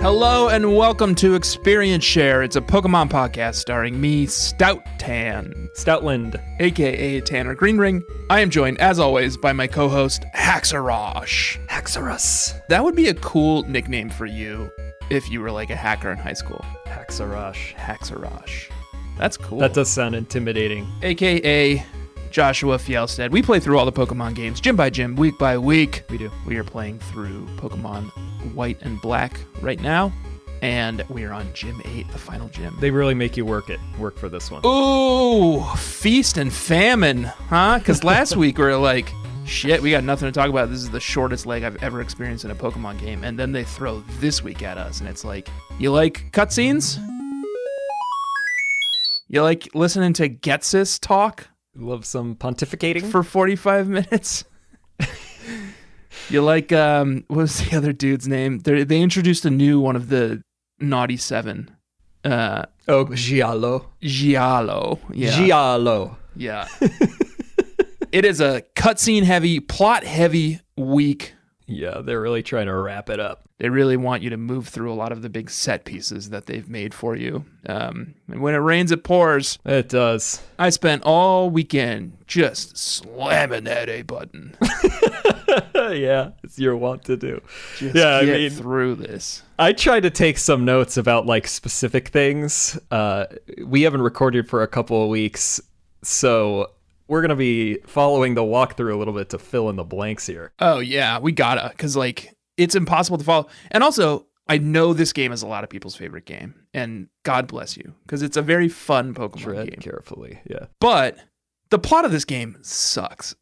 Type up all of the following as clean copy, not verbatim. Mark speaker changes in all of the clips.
Speaker 1: Hello and welcome to Experience Share. It's a Pokemon podcast starring me,
Speaker 2: Stoutland,
Speaker 1: aka Tanner Greenring. I am joined, as always, by my co-host,
Speaker 2: Icirrus.
Speaker 1: That would be a cool nickname for you if you were like a hacker in high school.
Speaker 2: Icirrus.
Speaker 1: That's cool.
Speaker 2: That does sound intimidating.
Speaker 1: AKA Joshua Fjellstead. We play through all the Pokemon games, gym by gym, week by week.
Speaker 2: We do.
Speaker 1: We are playing through Pokemon White and Black right now, and we are on Gym 8, the final gym.
Speaker 2: They really make you work for this one.
Speaker 1: Ooh, feast and famine, huh? Because last week we were like, shit, we got nothing to talk about. This is the shortest leg I've ever experienced in a Pokemon game. And then they throw this week at us, and it's like, you like cutscenes? You like listening to Ghetsis talk?
Speaker 2: Love some pontificating?
Speaker 1: For 45 minutes? You like, what was the other dude's name? They introduced a new one of the Naughty Seven.
Speaker 2: Giallo.
Speaker 1: Giallo. Yeah.
Speaker 2: Giallo.
Speaker 1: Yeah. It is a cutscene heavy, plot heavy week.
Speaker 2: Yeah, they're really trying to wrap it up.
Speaker 1: They really want you to move through a lot of the big set pieces that they've made for you. And when it rains, it pours.
Speaker 2: It does.
Speaker 1: I spent all weekend just slamming that A button.
Speaker 2: Yeah, it's your want to do.
Speaker 1: Just get through this.
Speaker 2: I tried to take some notes about like specific things. We haven't recorded for a couple of weeks, so we're going to be following the walkthrough a little bit to fill in the blanks here.
Speaker 1: Oh, yeah, we gotta, because like it's impossible to follow. And also, I know this game is a lot of people's favorite game, and God bless you, because it's a very fun Pokemon game.
Speaker 2: Carefully, yeah.
Speaker 1: But the plot of this game sucks.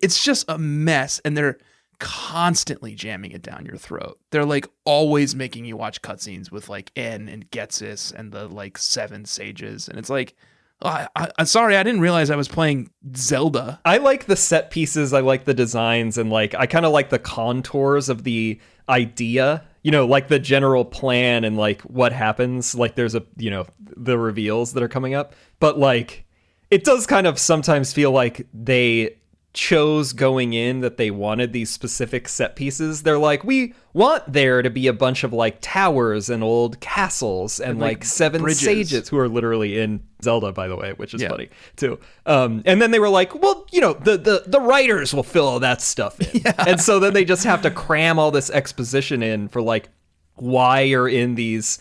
Speaker 1: It's just a mess, and they're constantly jamming it down your throat. They're like always making you watch cutscenes with like N and Ghetsis and the like 7 sages, and it's like, I'm sorry, I didn't realize I was playing Zelda.
Speaker 2: I like the set pieces, I like the designs, and like I kind of like the contours of the idea, you know, like the general plan and like what happens, like there's the reveals that are coming up, but like it does kind of sometimes feel like they chose going in that they wanted these specific set pieces. They're like, we want there to be a bunch of like towers and old castles and like 7
Speaker 1: bridges.
Speaker 2: Sages who are literally in Zelda, by the way, which is funny too. And then they were like, well, you know, the writers will fill all that stuff in. Yeah. And so then they just have to cram all this exposition in for like why you're in these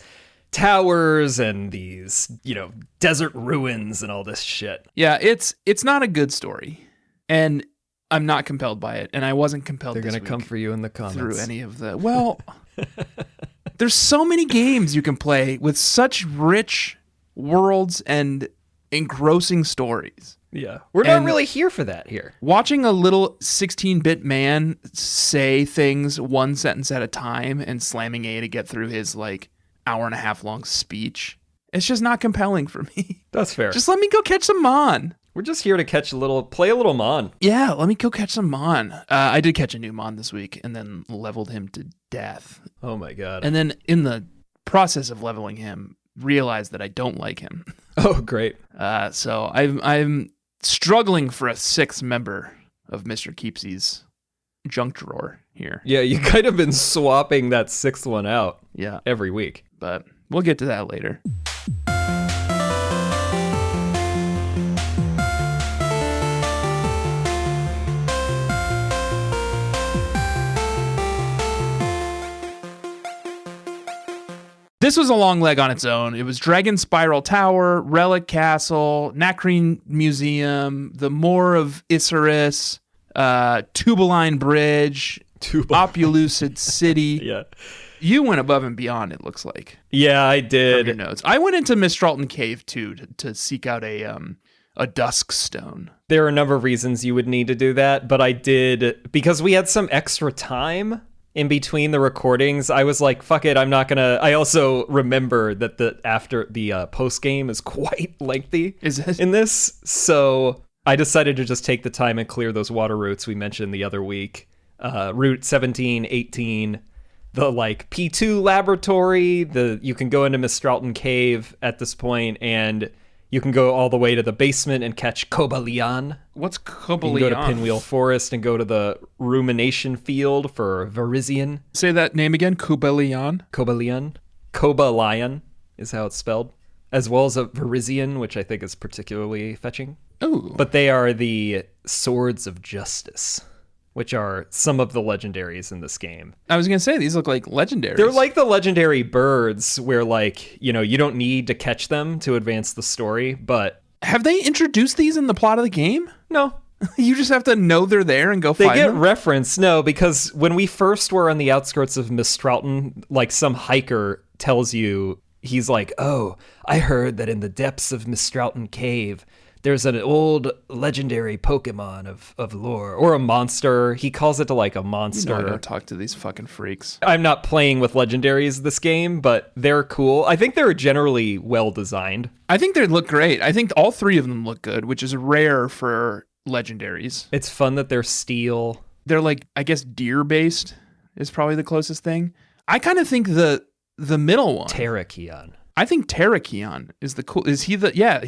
Speaker 2: towers and these, you know, desert ruins and all this shit.
Speaker 1: Yeah, it's not a good story. And I'm not compelled by it, and I wasn't compelled.
Speaker 2: They're going to come for you in the comments.
Speaker 1: Through any of the... Well, there's so many games you can play with such rich worlds and engrossing stories.
Speaker 2: Yeah. We're not really here for that here.
Speaker 1: Watching a little 16-bit man say things one sentence at a time and slamming A to get through his, like, hour-and-a-half long speech, it's just not compelling for me.
Speaker 2: That's fair.
Speaker 1: Just let me go catch some Mon.
Speaker 2: We're just here to play a little Mon.
Speaker 1: Yeah, let me go catch some Mon. I did catch a new Mon this week and then leveled him to death.
Speaker 2: Oh my god.
Speaker 1: And then in the process of leveling him, realized that I don't like him.
Speaker 2: Oh, great.
Speaker 1: So I'm struggling for a 6th member of Mr. Keepsies' junk drawer here.
Speaker 2: Yeah, you kind of been swapping that 6th one out every week.
Speaker 1: But we'll get to that later. This was a long leg on its own. It was Dragonspiral Tower, Relic Castle, Nakreen Museum, the Moor of Icirrus, Tubeline Bridge, Opelucid City.
Speaker 2: Yeah.
Speaker 1: You went above and beyond, it looks like.
Speaker 2: Yeah, I did.
Speaker 1: Your notes. I went into Mistralton Cave, too, to seek out a dusk stone.
Speaker 2: There are a number of reasons you would need to do that, but I did, because we had some extra time in between the recordings. I was like, fuck it, I'm not gonna... I also remember that after the post game is quite lengthy.
Speaker 1: Is it?
Speaker 2: In this, so I decided to just take the time and clear those water routes we mentioned the other week. Route 17, 18, the like P2 laboratory, you can go into Mistralton Cave at this point, and you can go all the way to the basement and catch Cobalion.
Speaker 1: What's Cobalion?
Speaker 2: You can go to Pinwheel Forest and go to the Rumination Field for Virizion.
Speaker 1: Say that name again, Cobalion.
Speaker 2: Cobalion. Cobalion is how it's spelled, as well as a Verizian, which I think is particularly fetching.
Speaker 1: Ooh.
Speaker 2: But they are the Swords of Justice, which are some of the legendaries in this game.
Speaker 1: I was going to say, these look like legendaries.
Speaker 2: They're like the legendary birds where, like, you know, you don't need to catch them to advance the story, but...
Speaker 1: Have they introduced these in the plot of the game?
Speaker 2: No.
Speaker 1: You just have to know they're there and go find them?
Speaker 2: They get referenced, no, because when we first were on the outskirts of Mistralton, like, some hiker tells you, he's like, oh, I heard that in the depths of Mistralton Cave, there's an old legendary Pokemon of lore, or a monster. He calls it like a monster.
Speaker 1: You know I don't talk to these fucking freaks.
Speaker 2: I'm not playing with legendaries this game, but they're cool. I think they're generally well designed.
Speaker 1: I think they look great. I think all three of them look good, which is rare for legendaries.
Speaker 2: It's fun that they're steel.
Speaker 1: They're like, I guess, deer-based is probably the closest thing. I kind of think the middle one.
Speaker 2: Terrakion.
Speaker 1: I think Terrakion is the cool. Is he the? Yeah,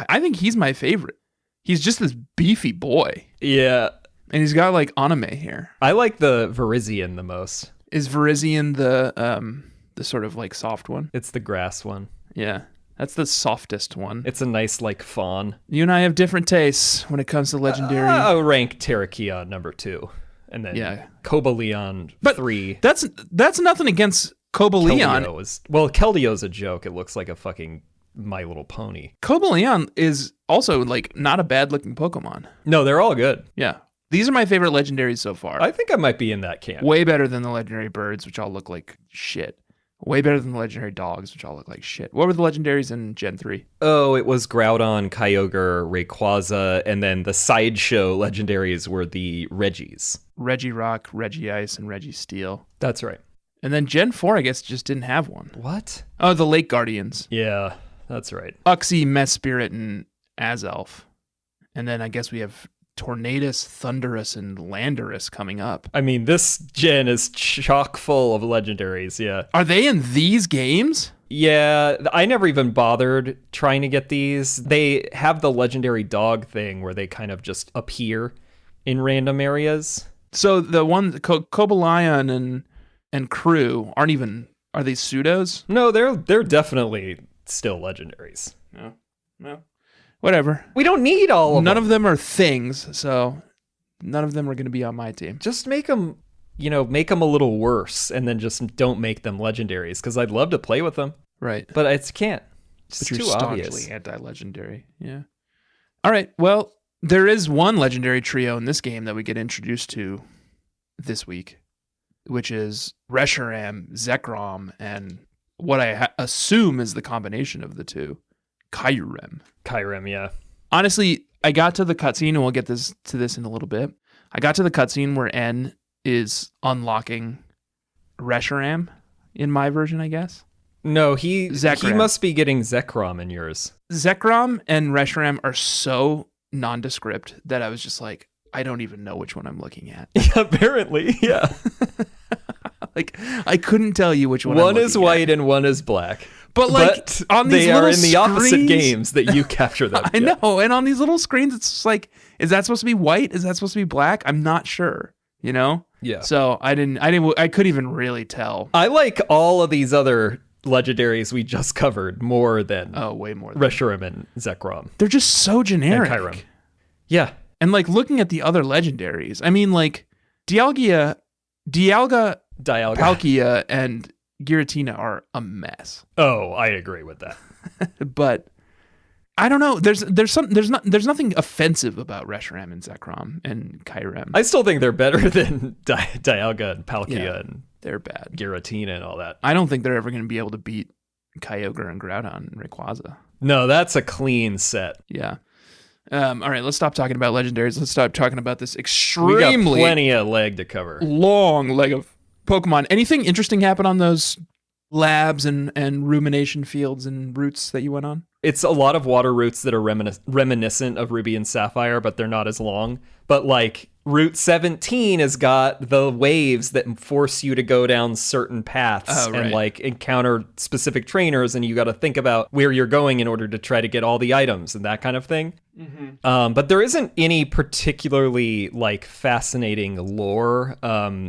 Speaker 1: I think he's my favorite. He's just this beefy boy.
Speaker 2: Yeah,
Speaker 1: and he's got like anime hair.
Speaker 2: I like the Verizian the most.
Speaker 1: Is Verizian the sort of like soft one?
Speaker 2: It's the grass one.
Speaker 1: Yeah, that's the softest one.
Speaker 2: It's a nice like fawn.
Speaker 1: You and I have different tastes when it comes to legendary.
Speaker 2: I'll rank Terrakion number 2, and then Cobalion 3.
Speaker 1: That's nothing against Cobalion.
Speaker 2: Keldio's a joke. It looks like a fucking My Little Pony.
Speaker 1: Cobalion is also like not a bad looking Pokemon.
Speaker 2: No, they're all good.
Speaker 1: Yeah. These are my favorite legendaries so far.
Speaker 2: I think I might be in that camp.
Speaker 1: Way better than the legendary birds, which all look like shit. Way better than the legendary dogs, which all look like shit. What were the legendaries in Gen 3?
Speaker 2: Oh, it was Groudon, Kyogre, Rayquaza, and then the sideshow legendaries were the Regis.
Speaker 1: Regirock, Regice, and Registeel.
Speaker 2: That's right.
Speaker 1: And then Gen 4, I guess, just didn't have one.
Speaker 2: What?
Speaker 1: Oh, the Lake Guardians.
Speaker 2: Yeah, that's right.
Speaker 1: Uxie, Mesprit, and Azelf. And then I guess we have Tornadus, Thundurus, and Landorus coming up.
Speaker 2: I mean, this gen is chock full of legendaries, yeah.
Speaker 1: Are they in these games?
Speaker 2: Yeah, I never even bothered trying to get these. They have the legendary dog thing where they kind of just appear in random areas.
Speaker 1: So the one, Cobalion and Crew are they pseudos?
Speaker 2: No, they're definitely still legendaries.
Speaker 1: No. Whatever.
Speaker 2: We don't need all of them.
Speaker 1: None of them are things, so none of them are going to be on my team.
Speaker 2: Just make them, make them a little worse, and then just don't make them legendaries, because I'd love to play with them.
Speaker 1: Right.
Speaker 2: But I can't. It's
Speaker 1: too
Speaker 2: obvious.
Speaker 1: Staunchly anti-legendary. Yeah. All right. Well, there is one legendary trio in this game that we get introduced to this week, which is Reshiram, Zekrom, and what I assume is the combination of the two, Kyurem,
Speaker 2: yeah.
Speaker 1: Honestly, I got to the cutscene, and we'll get to this in a little bit. I got to the cutscene where N is unlocking Reshiram in my version, I guess.
Speaker 2: No, he
Speaker 1: Zekrom.
Speaker 2: must be getting Zekrom in yours.
Speaker 1: Zekrom and Reshiram are so nondescript that I was just like, I don't even know which one I'm looking at.
Speaker 2: Apparently, yeah.
Speaker 1: Like, I couldn't tell you which one.
Speaker 2: One is white and one is black.
Speaker 1: But on these
Speaker 2: they
Speaker 1: little
Speaker 2: are in the opposite
Speaker 1: screens,
Speaker 2: games that you capture them.
Speaker 1: I know, and on these little screens, it's just like, is that supposed to be white? Is that supposed to be black? I'm not sure.
Speaker 2: Yeah.
Speaker 1: So I couldn't even really tell.
Speaker 2: I like all of these other legendaries we just covered more than
Speaker 1: way more than
Speaker 2: Reshiram and Zekrom.
Speaker 1: They're just so generic.
Speaker 2: And Kyurem. Yeah.
Speaker 1: And like looking at the other legendaries, I mean, like Dialga, Palkia, and Giratina are a mess.
Speaker 2: Oh, I agree with that.
Speaker 1: But I don't know. There's nothing offensive about Reshiram and Zekrom and Kyurem.
Speaker 2: I still think they're better than Dialga and Palkia and
Speaker 1: they're bad.
Speaker 2: Giratina and all that.
Speaker 1: I don't think they're ever going to be able to beat Kyogre and Groudon and Rayquaza.
Speaker 2: No, that's a clean set.
Speaker 1: Yeah. All right, let's stop talking about legendaries. Let's stop talking about this extremely
Speaker 2: we got plenty of leg to cover.
Speaker 1: Long leg of Pokemon. Anything interesting happen on those labs and rumination fields and routes that you went on?
Speaker 2: It's a lot of water routes that are reminiscent of Ruby and Sapphire, but they're not as long. But like Route 17 has got the waves that force you to go down certain paths and like encounter specific trainers, and you got to think about where you're going in order to try to get all the items and that kind of thing. Mm-hmm. But there isn't any particularly like fascinating lore.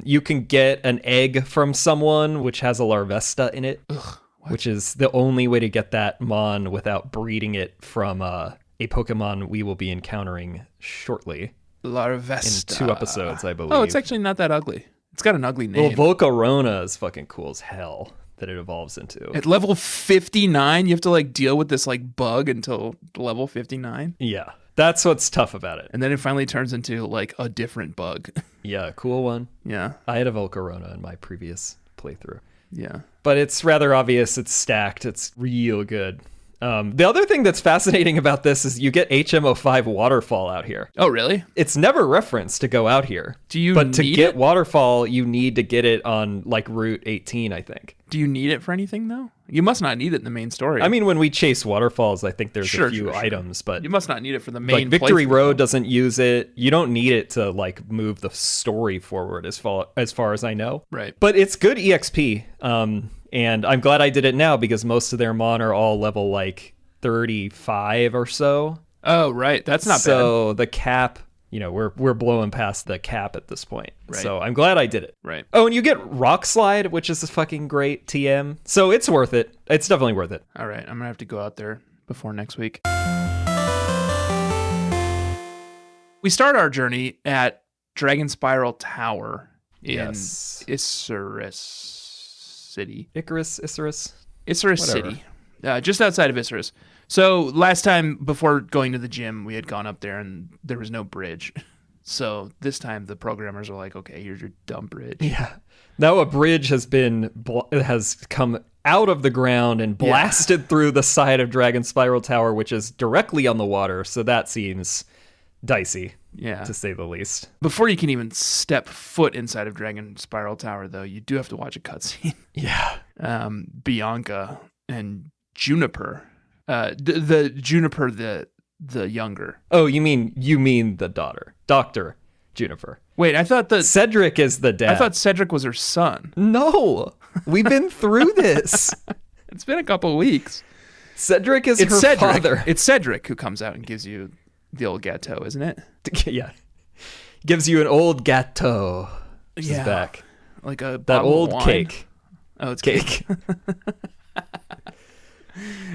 Speaker 2: You can get an egg from someone which has a Larvesta in it.
Speaker 1: Ugh.
Speaker 2: which is the only way to get that Mon without breeding it from a Pokemon we will be encountering shortly.
Speaker 1: Larvesta.
Speaker 2: In 2 episodes, I believe.
Speaker 1: Oh, it's actually not that ugly. It's got an ugly name.
Speaker 2: Well, Volcarona is fucking cool as hell that it evolves into.
Speaker 1: At level 59, you have to like deal with this like bug until level 59.
Speaker 2: Yeah, that's what's tough about it.
Speaker 1: And then it finally turns into like a different bug.
Speaker 2: Yeah, cool one.
Speaker 1: Yeah.
Speaker 2: I had a Volcarona in my previous playthrough.
Speaker 1: Yeah.
Speaker 2: But it's rather obvious it's stacked. It's real good. The other thing that's fascinating about this is you get HM05 waterfall out here.
Speaker 1: Oh, really?
Speaker 2: It's never referenced to go out here. But to get waterfall, you need to get it on like Route 18, I think.
Speaker 1: Do you need it for anything though? You must not need it in the main story.
Speaker 2: I mean, when we chase waterfalls, I think there's a few items, but
Speaker 1: you must not need it for the main.
Speaker 2: Like Victory Road doesn't use it. You don't need it to like move the story forward, as far as I know.
Speaker 1: Right.
Speaker 2: But it's good EXP. And I'm glad I did it now because most of their Mon are all level like 35 or so.
Speaker 1: Oh, right. That's not bad.
Speaker 2: So the cap, we're blowing past the cap at this point.
Speaker 1: Right.
Speaker 2: So I'm glad I did it.
Speaker 1: Right.
Speaker 2: Oh, and you get Rock Slide, which is a fucking great TM. So it's worth it. It's definitely worth it.
Speaker 1: All right. I'm going to have to go out there before next week. We start our journey at Dragonspiral Tower in Icirrus City.
Speaker 2: Icirrus?
Speaker 1: Icirrus City. Just outside of Icirrus. So last time before going to the gym, we had gone up there and there was no bridge. So this time the programmers were like, okay, here's your dumb bridge.
Speaker 2: Yeah. Now a bridge has come out of the ground and blasted through the side of Dragonspiral Tower, which is directly on the water. So that seems dicey, to say the least.
Speaker 1: Before you can even step foot inside of Dragonspiral Tower, though, you do have to watch a cutscene.
Speaker 2: Yeah.
Speaker 1: Bianca and Juniper. The Juniper, the younger.
Speaker 2: Oh, you mean the daughter, Dr. Juniper.
Speaker 1: Wait, I thought
Speaker 2: Cedric is the dad.
Speaker 1: I thought Cedric was her son.
Speaker 2: No, we've been through this.
Speaker 1: It's been a couple of weeks.
Speaker 2: Cedric is her father.
Speaker 1: It's Cedric who comes out and gives you the old gâteau, isn't it?
Speaker 2: Yeah. Gives you an old gâteau. She's back.
Speaker 1: Like that
Speaker 2: old cake.
Speaker 1: Oh, it's cake.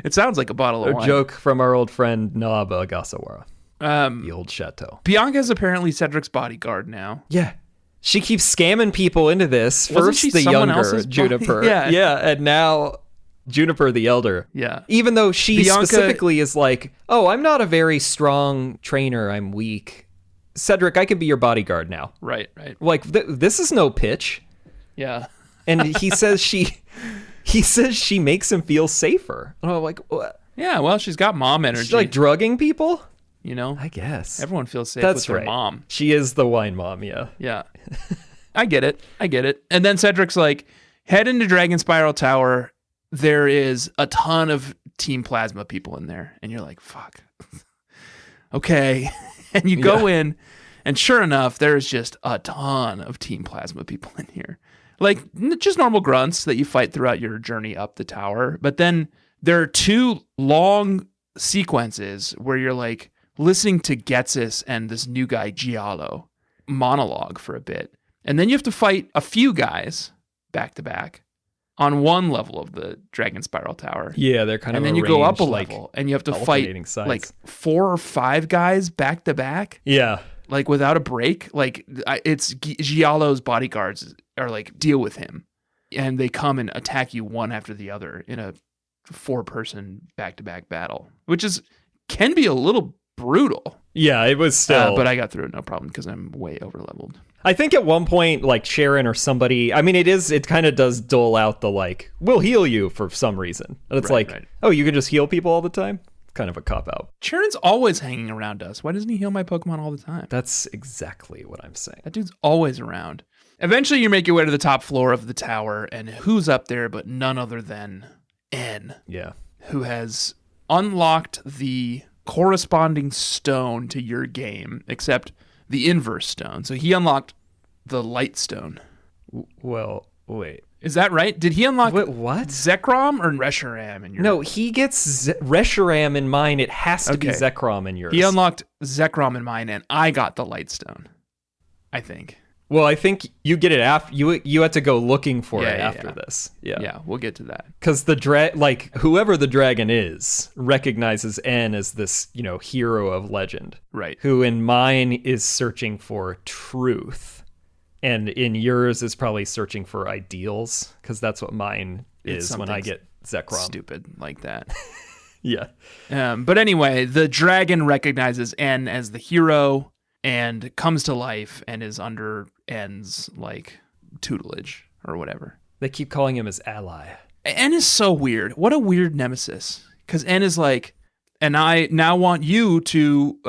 Speaker 1: It sounds like a bottle of wine.
Speaker 2: A joke from our old friend Noah Gasawara. The old chateau.
Speaker 1: Bianca is apparently Cedric's bodyguard now.
Speaker 2: Yeah. She keeps scamming people into this.
Speaker 1: Wasn't
Speaker 2: First
Speaker 1: she
Speaker 2: the younger Juniper.
Speaker 1: Yeah,
Speaker 2: and now Juniper the elder.
Speaker 1: Yeah.
Speaker 2: Even though she specifically is like, oh, I'm not a very strong trainer. I'm weak. Cedric, I can be your bodyguard now.
Speaker 1: Right.
Speaker 2: Like, this is no pitch.
Speaker 1: Yeah.
Speaker 2: And he says she makes him feel safer. And I'm like, what?
Speaker 1: Yeah, well, she's got mom energy.
Speaker 2: She's like drugging people?
Speaker 1: I
Speaker 2: guess.
Speaker 1: Everyone feels safe with their mom.
Speaker 2: She is the wine mom, yeah.
Speaker 1: Yeah. I get it. And then Cedric's like, head into Dragonspiral Tower. There is a ton of Team Plasma people in there. And you're like, fuck. Okay. And you go in, and sure enough, there's just a ton of Team Plasma people in here. Like, just normal grunts that you fight throughout your journey up the tower. But then there are 2 long sequences where you're like listening to Ghetsis and this new guy, Giallo, monologue for a bit. And then you have to fight a few guys back to back on one level of the Dragonspiral Tower.
Speaker 2: Yeah, they're kind of
Speaker 1: and then you go up a level and you have to fight like 4 or 5 guys back to back.
Speaker 2: Yeah.
Speaker 1: Like without a break. Like it's Giallo's bodyguards are like, deal with him. And they come and attack you one after the other in a 4-person back-to-back battle, which can be a little brutal.
Speaker 2: Yeah, it was still.
Speaker 1: But I got through it no problem because I'm way over-leveled.
Speaker 2: I think at one point, like Sharon or somebody, I mean, it kind of does dole out the like, we'll heal you for some reason. And it's oh, you can just heal people all the time? Kind of a cop-out.
Speaker 1: Sharon's always hanging around us. Why doesn't he heal my Pokemon all the time?
Speaker 2: That's exactly what I'm saying.
Speaker 1: That dude's always around. Eventually, you make your way to the top floor of the tower, and who's up there but none other than N.
Speaker 2: Yeah.
Speaker 1: Who has unlocked the corresponding stone to your game, except the inverse stone. So he unlocked the light stone.
Speaker 2: Well, wait.
Speaker 1: Is that right? Did he unlock
Speaker 2: what?
Speaker 1: Zekrom or Reshiram in yours?
Speaker 2: No, he gets Reshiram in mine. It has to be Zekrom in yours.
Speaker 1: He unlocked Zekrom in mine, and I got the light stone, I think.
Speaker 2: Well, I think you get it after you had to go looking for it after this.
Speaker 1: Yeah, we'll get to that.
Speaker 2: Because whoever the dragon is recognizes N as this, hero of legend.
Speaker 1: Right.
Speaker 2: Who in mine is searching for truth. And in yours is probably searching for ideals, because that's what mine is when I get Zekrom.
Speaker 1: Stupid like that.
Speaker 2: Yeah.
Speaker 1: But anyway, the dragon recognizes N as the hero and comes to life and is under N's tutelage or whatever.
Speaker 2: They keep calling him his ally.
Speaker 1: N is so weird. What a weird nemesis. Because N is like, and I now want you to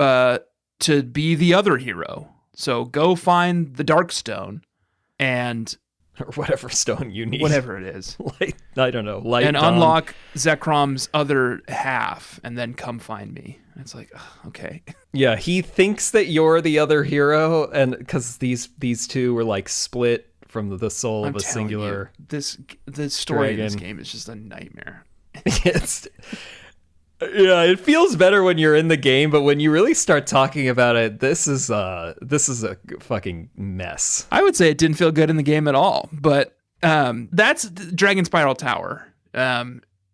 Speaker 1: be the other hero. So go find the dark stone and
Speaker 2: or whatever stone you need.
Speaker 1: Whatever it is.
Speaker 2: I don't know. Light
Speaker 1: and
Speaker 2: dawn.
Speaker 1: Unlock Zekrom's other half and then come find me. It's like, okay.
Speaker 2: Yeah, he thinks that you're the other hero, and because these two were split from the soul of a singular.
Speaker 1: The story in this game is just a nightmare.
Speaker 2: It feels better when you're in the game, but when you really start talking about it, this is a fucking mess.
Speaker 1: I would say it didn't feel good in the game at all, but that's Dragonspiral Tower.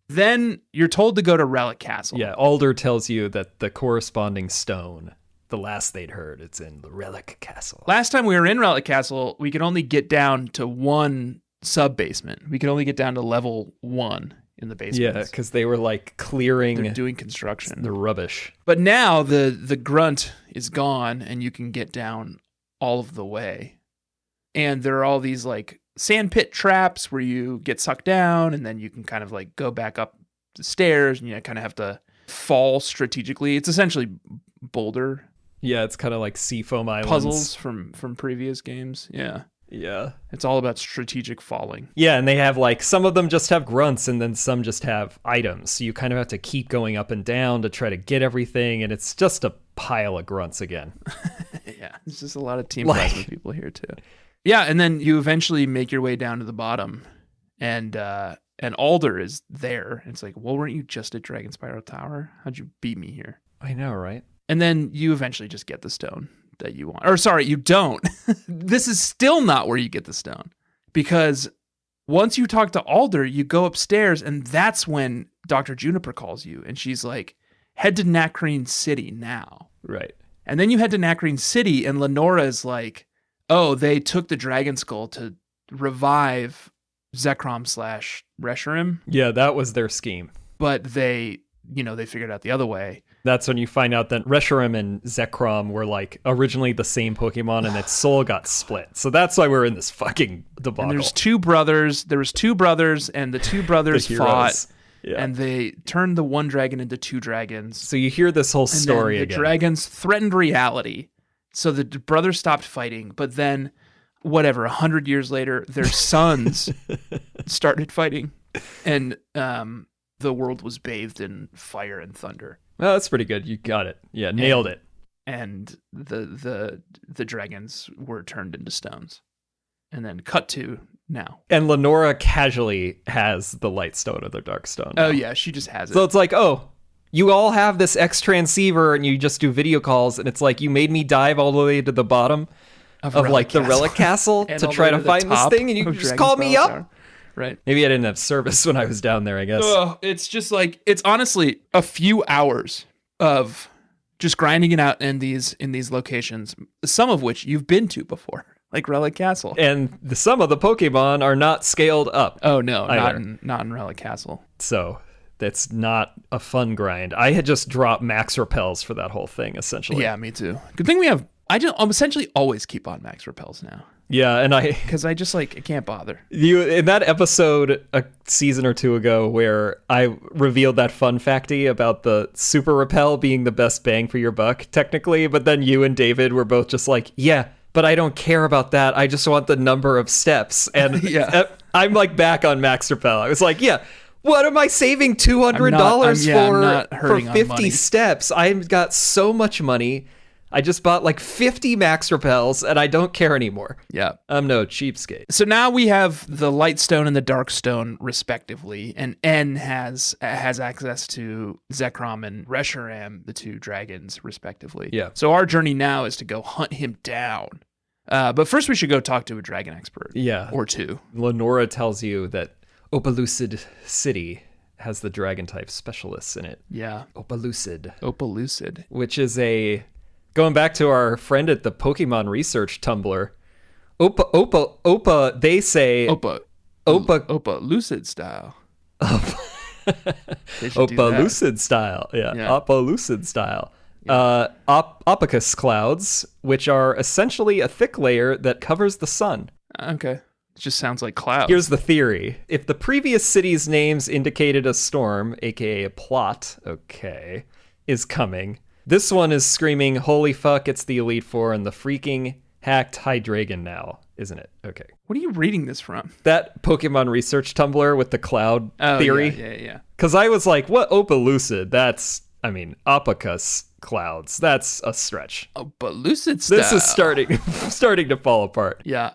Speaker 1: Then you're told to go to Relic Castle.
Speaker 2: Yeah, Alder tells you that the corresponding stone, the last they'd heard, it's in the Relic Castle.
Speaker 1: Last time we were in Relic Castle, we could only get down to one sub-basement. We could only get down to level 1 in the basement.
Speaker 2: Yeah, because they were clearing.
Speaker 1: They're doing construction.
Speaker 2: The rubbish.
Speaker 1: But now the grunt is gone and you can get down all of the way. And there are all these sandpit traps where you get sucked down and then you can kind of go back up the stairs and you kind of have to fall strategically. It's essentially boulder.
Speaker 2: Yeah, it's kind of like Seafoam Islands.
Speaker 1: Puzzles from previous games. Yeah.
Speaker 2: Yeah.
Speaker 1: It's all about strategic falling.
Speaker 2: Yeah, and they have some of them just have grunts and then some just have items. So you kind of have to keep going up and down to try to get everything, and it's just a pile of grunts again.
Speaker 1: Yeah, it's just a lot of team plasma people here too. Yeah, and then you eventually make your way down to the bottom, and Alder is there. It's like, well, weren't you just at Dragonspiral Tower? How'd you beat me here?
Speaker 2: I know, right?
Speaker 1: And then you eventually just get the stone that you want. Or sorry, you don't. This is still not where you get the stone. Because once you talk to Alder, you go upstairs, and that's when Dr. Juniper calls you, and she's like, head to Nakreen City now.
Speaker 2: Right.
Speaker 1: And then you head to Nakreen City, and Lenora is like, oh, they took the dragon skull to revive Zekrom / Reshiram.
Speaker 2: Yeah, that was their scheme.
Speaker 1: But they figured out the other way.
Speaker 2: That's when you find out that Reshiram and Zekrom were originally the same Pokemon and its soul got split. So that's why we're in this fucking debacle.
Speaker 1: And there was two brothers, and the two brothers fought.
Speaker 2: Yeah.
Speaker 1: And they turned the one dragon into two dragons.
Speaker 2: So you hear this whole story
Speaker 1: again. The dragons threatened reality. So the brothers stopped fighting, but then, 100 years later, their sons started fighting, and the world was bathed in fire and thunder.
Speaker 2: Well, that's pretty good. You got it. Yeah, nailed it.
Speaker 1: And the dragons were turned into stones. And then cut to now.
Speaker 2: And Lenora casually has the light stone or the dark stone.
Speaker 1: Oh, yeah, she just has it.
Speaker 2: So it's like, oh, you all have this X transceiver and you just do video calls, and it's like you made me dive all the way to the bottom of the Relic Castle to try to find this thing, and you just call me up.
Speaker 1: Tower. Right.
Speaker 2: Maybe I didn't have service when I was down there, I guess.
Speaker 1: It's just it's honestly a few hours of just grinding it out in these locations, some of which you've been to before, like Relic Castle.
Speaker 2: And some of the Pokemon are not scaled up.
Speaker 1: Oh, no, not in Relic Castle.
Speaker 2: So that's not a fun grind. I had just dropped max repels for that whole thing, essentially.
Speaker 1: Yeah, me too. Good thing we have... I'm essentially always keep on max repels now.
Speaker 2: Yeah, and
Speaker 1: because I just I can't bother.
Speaker 2: You in that episode a season or two ago where I revealed that fun facty about the super repel being the best bang for your buck, technically, but then you and David were both just like, yeah, but I don't care about that. I just want the number of steps. And
Speaker 1: yeah.
Speaker 2: I'm back on max repel. I was like, yeah. What am I saving $200 for 50 steps? I've got so much money. I just bought 50 max repels, and I don't care anymore.
Speaker 1: Yeah.
Speaker 2: I'm no cheapskate.
Speaker 1: So now we have the light stone and the dark stone, respectively, and N has access to Zekrom and Reshiram, the two dragons, respectively.
Speaker 2: Yeah.
Speaker 1: So our journey now is to go hunt him down. But first we should go talk to a dragon expert.
Speaker 2: Yeah.
Speaker 1: Or two.
Speaker 2: Lenora tells you that Opelucid City has the dragon type specialists in it.
Speaker 1: Yeah.
Speaker 2: Opelucid. Which is going back to our friend at the Pokemon Research Tumblr. They say
Speaker 1: Opelucid Style.
Speaker 2: Opelucid Style. Yeah. Opelucid Style. Opacus clouds, which are essentially a thick layer that covers the sun.
Speaker 1: Okay. It just sounds like clouds.
Speaker 2: Here's the theory. If the previous city's names indicated a storm, aka a plot, is coming, this one is screaming, holy fuck, it's the Elite Four and the freaking hacked Hydreigon now, isn't it? Okay.
Speaker 1: What are you reading this from?
Speaker 2: That Pokemon Research Tumblr with the cloud theory.
Speaker 1: Yeah.
Speaker 2: Because I was like, what Opelucid? Opacus clouds. That's a stretch.
Speaker 1: Opelucid Style.
Speaker 2: This is starting to fall apart.
Speaker 1: Yeah.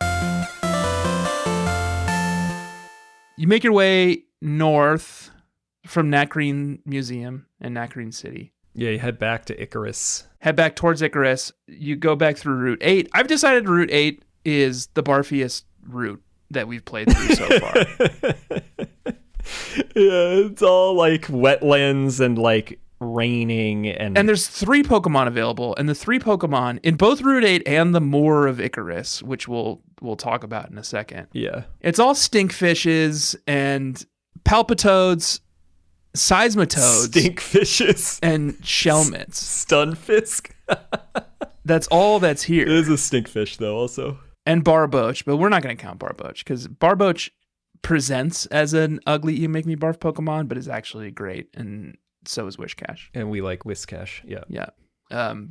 Speaker 1: You make your way north from Nakreen Museum and Nakreen City.
Speaker 2: Yeah, you head back to Icirrus.
Speaker 1: Head back towards Icirrus. You go back through Route 8. I've decided Route 8 is the barfiest route that we've played through so far.
Speaker 2: Yeah, it's all like wetlands and like raining. And
Speaker 1: there's 3 Pokemon available. And the 3 Pokemon in both Route 8 and the Moor of Icirrus, which we'll talk about in a second.
Speaker 2: Yeah.
Speaker 1: It's all stinkfishes and palpitoads, seismitoads,
Speaker 2: stinkfishes,
Speaker 1: and shelmets.
Speaker 2: Stunfisk.
Speaker 1: That's all that's here.
Speaker 2: It is a stinkfish, though, also.
Speaker 1: And Barboach, but we're not going to count Barboach because Barboach presents as an ugly You Make Me Barf Pokemon, but is actually great, and so is Whiscash.
Speaker 2: And we like Whiscash, yeah.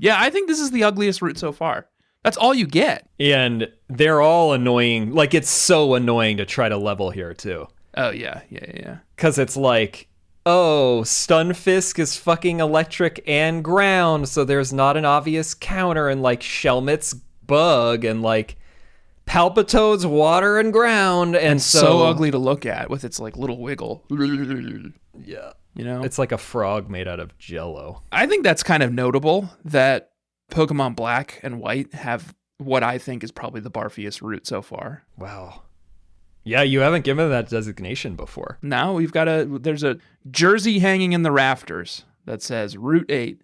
Speaker 1: Yeah, I think this is the ugliest route so far. That's all you get.
Speaker 2: And they're all annoying. Like, it's so annoying to try to level here, too.
Speaker 1: Oh, yeah.
Speaker 2: Because it's like, Stunfisk is fucking electric and ground, so there's not an obvious counter, and like Shelmet's bug, and like Palpitoad's water and ground, and
Speaker 1: so ugly to look at with its like little wiggle.
Speaker 2: Yeah.
Speaker 1: You know?
Speaker 2: It's like a frog made out of Giallo.
Speaker 1: I think that's kind of notable that Pokemon Black and White have what I think is probably the barfiest route so far.
Speaker 2: Wow. Yeah, you haven't given that designation before.
Speaker 1: Now there's a jersey hanging in the rafters that says Route 8.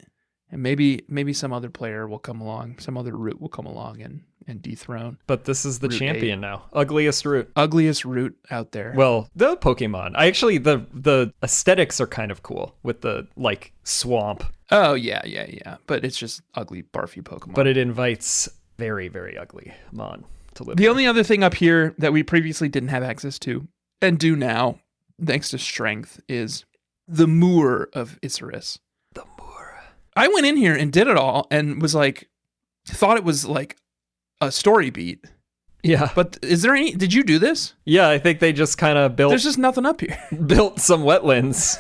Speaker 1: And maybe some other player will come along, some other route will come along and dethrone.
Speaker 2: But this is the
Speaker 1: Route
Speaker 2: champion
Speaker 1: 8.
Speaker 2: now. Ugliest route.
Speaker 1: Ugliest route out there.
Speaker 2: Well, the Pokemon. The aesthetics are kind of cool with the like swamp.
Speaker 1: Oh, yeah. But it's just ugly, barfy Pokemon.
Speaker 2: But it invites very, very ugly Mon to live
Speaker 1: The
Speaker 2: there.
Speaker 1: only other thing up here that we previously didn't have access to, and do now, thanks to strength, is the Moor of Icirrus.
Speaker 2: The Moor.
Speaker 1: I went in here and did it all and was like, thought it was like a story beat.
Speaker 2: Yeah.
Speaker 1: But did you do this?
Speaker 2: Yeah, I think they just kind of
Speaker 1: There's just nothing up here.
Speaker 2: built some wetlands.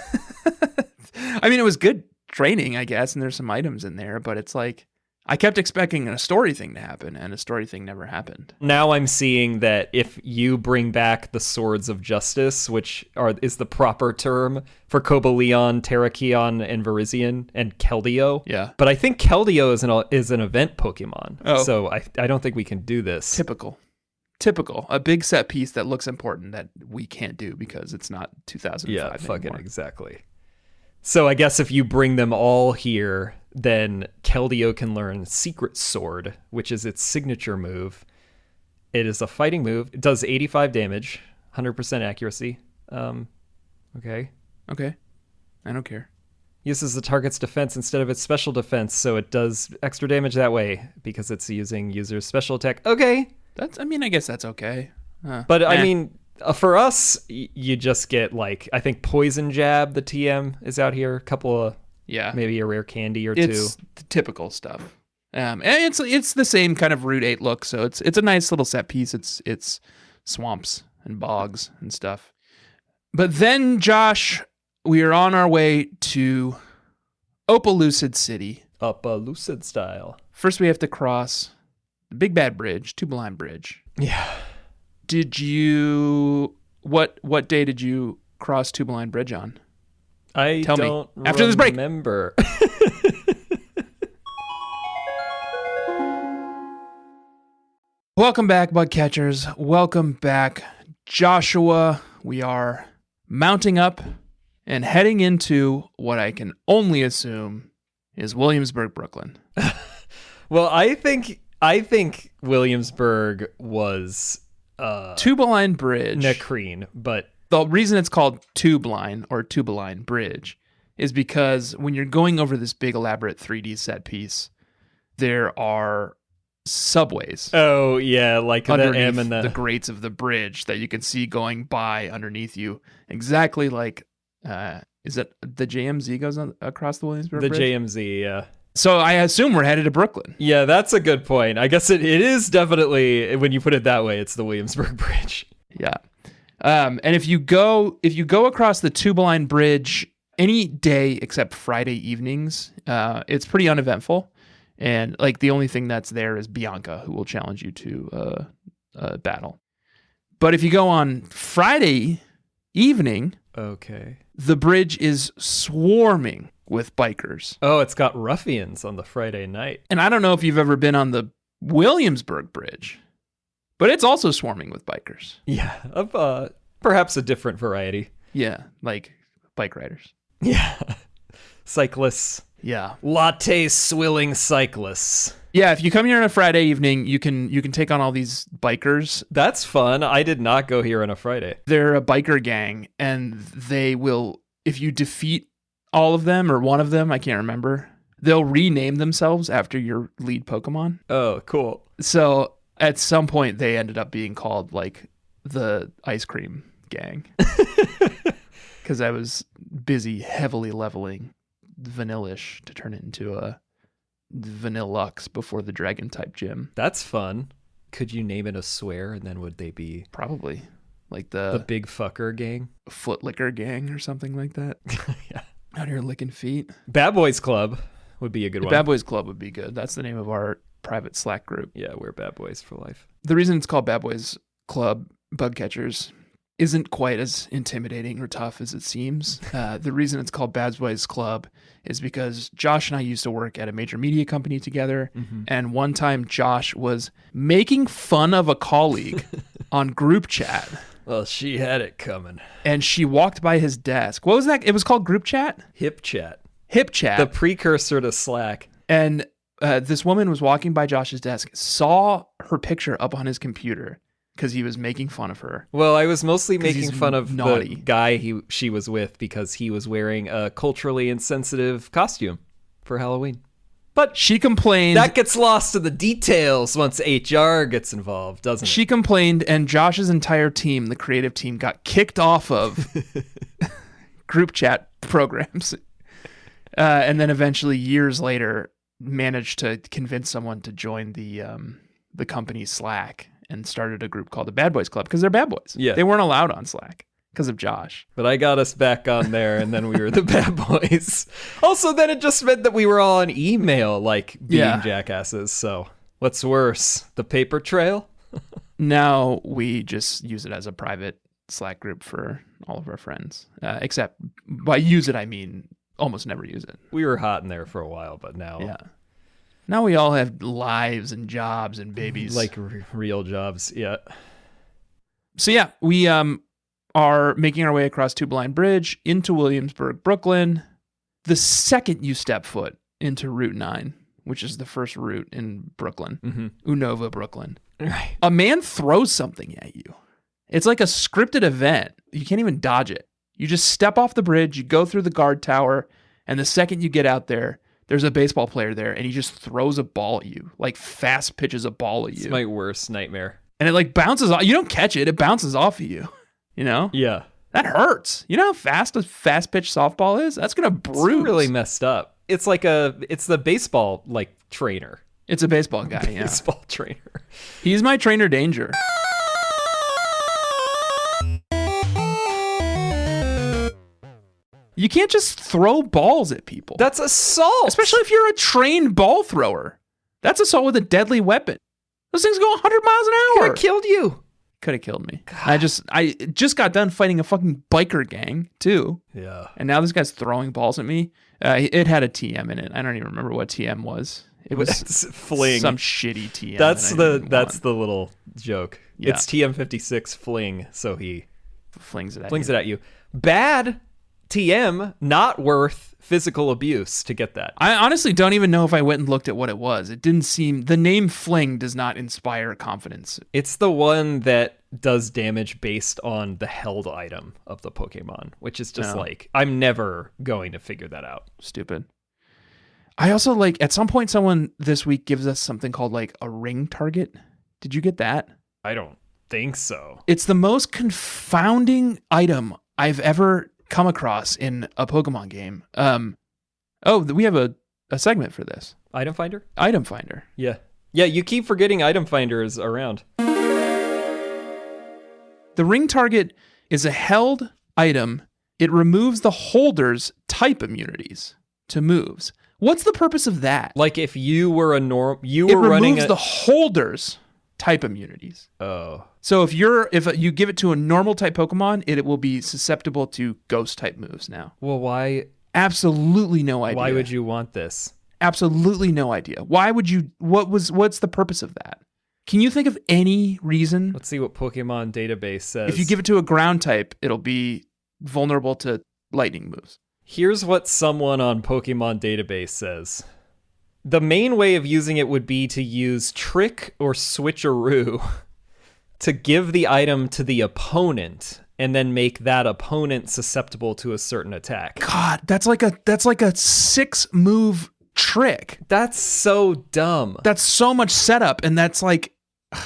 Speaker 1: I mean, it was good training, I guess, and there's some items in there, but it's like, I kept expecting a story thing to happen, and a story thing never happened.
Speaker 2: Now I'm seeing that if you bring back the Swords of Justice, which is the proper term for Cobalion, Terrakion, and Virizion, and Keldeo.
Speaker 1: Yeah.
Speaker 2: But I think Keldeo is an event Pokemon.
Speaker 1: Oh.
Speaker 2: So I don't think we can do this.
Speaker 1: Typical. A big set piece that looks important that we can't do because it's not 2005
Speaker 2: Yeah, fucking
Speaker 1: anymore.
Speaker 2: exactly. So I guess if you bring them all here, then Keldeo can learn Secret Sword, which is its signature move. It is a fighting move. It does 85 damage, 100% accuracy. Okay.
Speaker 1: I don't care.
Speaker 2: Uses the target's defense instead of its special defense, so it does extra damage that way because it's using user's special attack. Okay.
Speaker 1: I guess that's okay.
Speaker 2: But I mean, for us, you just get like, I think Poison Jab, the TM, is out here. A couple of, maybe a rare candy or two.
Speaker 1: It's the typical stuff. And it's the same kind of Route 8 look, so it's a nice little set piece. It's swamps and bogs and stuff. But then, Josh, we are on our way to Opelucid City.
Speaker 2: Opelucid Style.
Speaker 1: First, we have to cross the Big Bad Bridge, Tubeline Bridge.
Speaker 2: Yeah.
Speaker 1: Did you... What day did you cross Tubeline Bridge on?
Speaker 2: Tell me.
Speaker 1: After this break.
Speaker 2: Remember.
Speaker 1: Welcome back, bug catchers. Welcome back, Joshua. We are mounting up and heading into what I can only assume is Williamsburg, Brooklyn.
Speaker 2: Well, I think Williamsburg was
Speaker 1: Tubeline Bridge.
Speaker 2: Necrene, but
Speaker 1: The reason it's called Tubeline or Tubeline Bridge is because when you're going over this big elaborate 3D set piece, there are subways.
Speaker 2: Oh yeah, like
Speaker 1: underneath
Speaker 2: the M and
Speaker 1: the grates of the bridge that you can see going by underneath you, exactly like is it the JMZ goes on across the Williamsburg Bridge?
Speaker 2: JMZ, yeah.
Speaker 1: So I assume we're headed to Brooklyn.
Speaker 2: Yeah, that's a good point. I guess it is definitely, when you put it that way, it's the Williamsburg Bridge.
Speaker 1: Yeah. And if you go across the Tubeline Bridge any day except Friday evenings, it's pretty uneventful. And like the only thing that's there is Bianca, who will challenge you to a battle. But if you go on Friday evening,
Speaker 2: okay,
Speaker 1: the bridge is swarming with bikers.
Speaker 2: Oh, it's got ruffians on the Friday night.
Speaker 1: And I don't know if you've ever been on the Williamsburg Bridge, but it's also swarming with bikers.
Speaker 2: Yeah, of perhaps a different variety.
Speaker 1: Yeah, like bike riders.
Speaker 2: Yeah, cyclists.
Speaker 1: Yeah,
Speaker 2: Latte swilling cyclists.
Speaker 1: Yeah, if you come here on a Friday evening, you can take on all these bikers.
Speaker 2: That's fun. I did not go here on a Friday.
Speaker 1: They're a biker gang, and they will, if you defeat all of them or one of them, I can't remember, they'll rename themselves after your lead Pokemon.
Speaker 2: Oh, cool.
Speaker 1: So at some point, they ended up being called like the ice cream gang because I was busy heavily leveling Vanillish to turn it into a Vanillux before the dragon type gym.
Speaker 2: That's fun. Could you name it a swear, and then would they be
Speaker 1: probably like the
Speaker 2: big fucker gang,
Speaker 1: foot licker gang, or something like that?
Speaker 2: Yeah,
Speaker 1: out here licking feet.
Speaker 2: Bad Boys Club would be a good one.
Speaker 1: Bad Boys Club would be good. That's the name of our private Slack group.
Speaker 2: Yeah, we're Bad Boys for life.
Speaker 1: The reason it's called Bad Boys Club Bug Catchers isn't quite as intimidating or tough as it seems. The reason it's called Bad Boys Club is because Josh and I used to work at a major media company together. Mm-hmm. And one time Josh was making fun of a colleague on group chat.
Speaker 2: Well, she had it coming.
Speaker 1: And she walked by his desk. What was that? It was called group chat?
Speaker 2: Hip chat.
Speaker 1: Hip chat.
Speaker 2: The precursor to Slack.
Speaker 1: And this woman was walking by Josh's desk, saw her picture up on his computer, because he was making fun of her.
Speaker 2: Well, I was mostly making fun of
Speaker 1: naughty.
Speaker 2: The guy she was with because he was wearing a culturally insensitive costume for Halloween. But
Speaker 1: she complained.
Speaker 2: That gets lost in the details once HR gets involved, doesn't it?
Speaker 1: She complained, and Josh's entire team, the creative team, got kicked off of group chat programs. And then eventually, years later, managed to convince someone to join the company's Slack and started a group called the Bad Boys Club because they're bad boys.
Speaker 2: Yeah.
Speaker 1: They weren't allowed on Slack because of Josh.
Speaker 2: But I got us back on there, and then we were the Bad Boys. Also, then it just meant that we were all on email, like being jackasses. So what's worse, the paper trail?
Speaker 1: Now we just use it as a private Slack group for all of our friends. Except by use it, I mean almost never use it.
Speaker 2: We were hot in there for a while, but now...
Speaker 1: Yeah. Now we all have lives and jobs and babies.
Speaker 2: Like real jobs, yeah.
Speaker 1: So yeah, we are making our way across Tubeline Bridge into Williamsburg, Brooklyn. The second you step foot into Route 9, which is the first route in Brooklyn, Unova, Brooklyn,
Speaker 2: right.
Speaker 1: A man throws something at you. It's like a scripted event. You can't even dodge it. You just step off the bridge, you go through the guard tower, and the second you get out there, there's a baseball player there, and he just throws a ball at you, like fast pitches a ball at you.
Speaker 2: It's my worst nightmare.
Speaker 1: And it like bounces off. You don't catch it. It bounces off of you, you know?
Speaker 2: Yeah.
Speaker 1: That hurts. You know how fast a fast pitch softball is? That's going to bruise.
Speaker 2: It's really messed up. It's like it's the baseball, like, trainer.
Speaker 1: It's a baseball guy, yeah.
Speaker 2: Baseball trainer.
Speaker 1: He's my trainer danger. You can't just throw balls at people.
Speaker 2: That's assault.
Speaker 1: Especially if you're a trained ball thrower. That's assault with a deadly weapon. Those things go 100 miles an hour.
Speaker 2: Could have killed you.
Speaker 1: Could have killed me. God. I just got done fighting a fucking biker gang, too.
Speaker 2: Yeah.
Speaker 1: And now this guy's throwing balls at me. It had a TM in it. I don't even remember what TM was. It was
Speaker 2: Fling.
Speaker 1: some shitty TM.
Speaker 2: That's the little joke.
Speaker 1: Yeah.
Speaker 2: It's TM56 Fling, so he
Speaker 1: flings it
Speaker 2: it at you. Bad TM, not worth physical abuse to get that.
Speaker 1: I honestly don't even know if I went and looked at what it was. It didn't seem... The name Fling does not inspire confidence.
Speaker 2: It's the one that does damage based on the held item of the Pokemon, which is just like, I'm never going to figure that out.
Speaker 1: Stupid. I also like, at some point, someone this week gives us something called like a ring target. Did you get that?
Speaker 2: I don't think so.
Speaker 1: It's the most confounding item I've ever come across in a Pokemon game. We have a segment for this.
Speaker 2: Item Finder?
Speaker 1: Item Finder.
Speaker 2: Yeah. Yeah, you keep forgetting Item Finder is around.
Speaker 1: The ring target is a held item. It removes the holder's type immunities to moves. What's the purpose of that?
Speaker 2: Like if you were running
Speaker 1: it removes the holder's type immunities.
Speaker 2: Oh.
Speaker 1: So if you give it to a normal type Pokemon, it will be susceptible to ghost type moves now.
Speaker 2: Well, why?
Speaker 1: Absolutely no idea.
Speaker 2: Why would you want this?
Speaker 1: Absolutely no idea. Why would you? What's the purpose of that? Can you think of any reason?
Speaker 2: Let's see what Pokemon database says.
Speaker 1: If you give it to a ground type, it'll be vulnerable to lightning moves.
Speaker 2: Here's what someone on Pokemon database says. The main way of using it would be to use Trick or Switcheroo to give the item to the opponent and then make that opponent susceptible to a certain attack.
Speaker 1: God, that's like a 6-move trick.
Speaker 2: That's so dumb.
Speaker 1: That's so much setup, and that's like...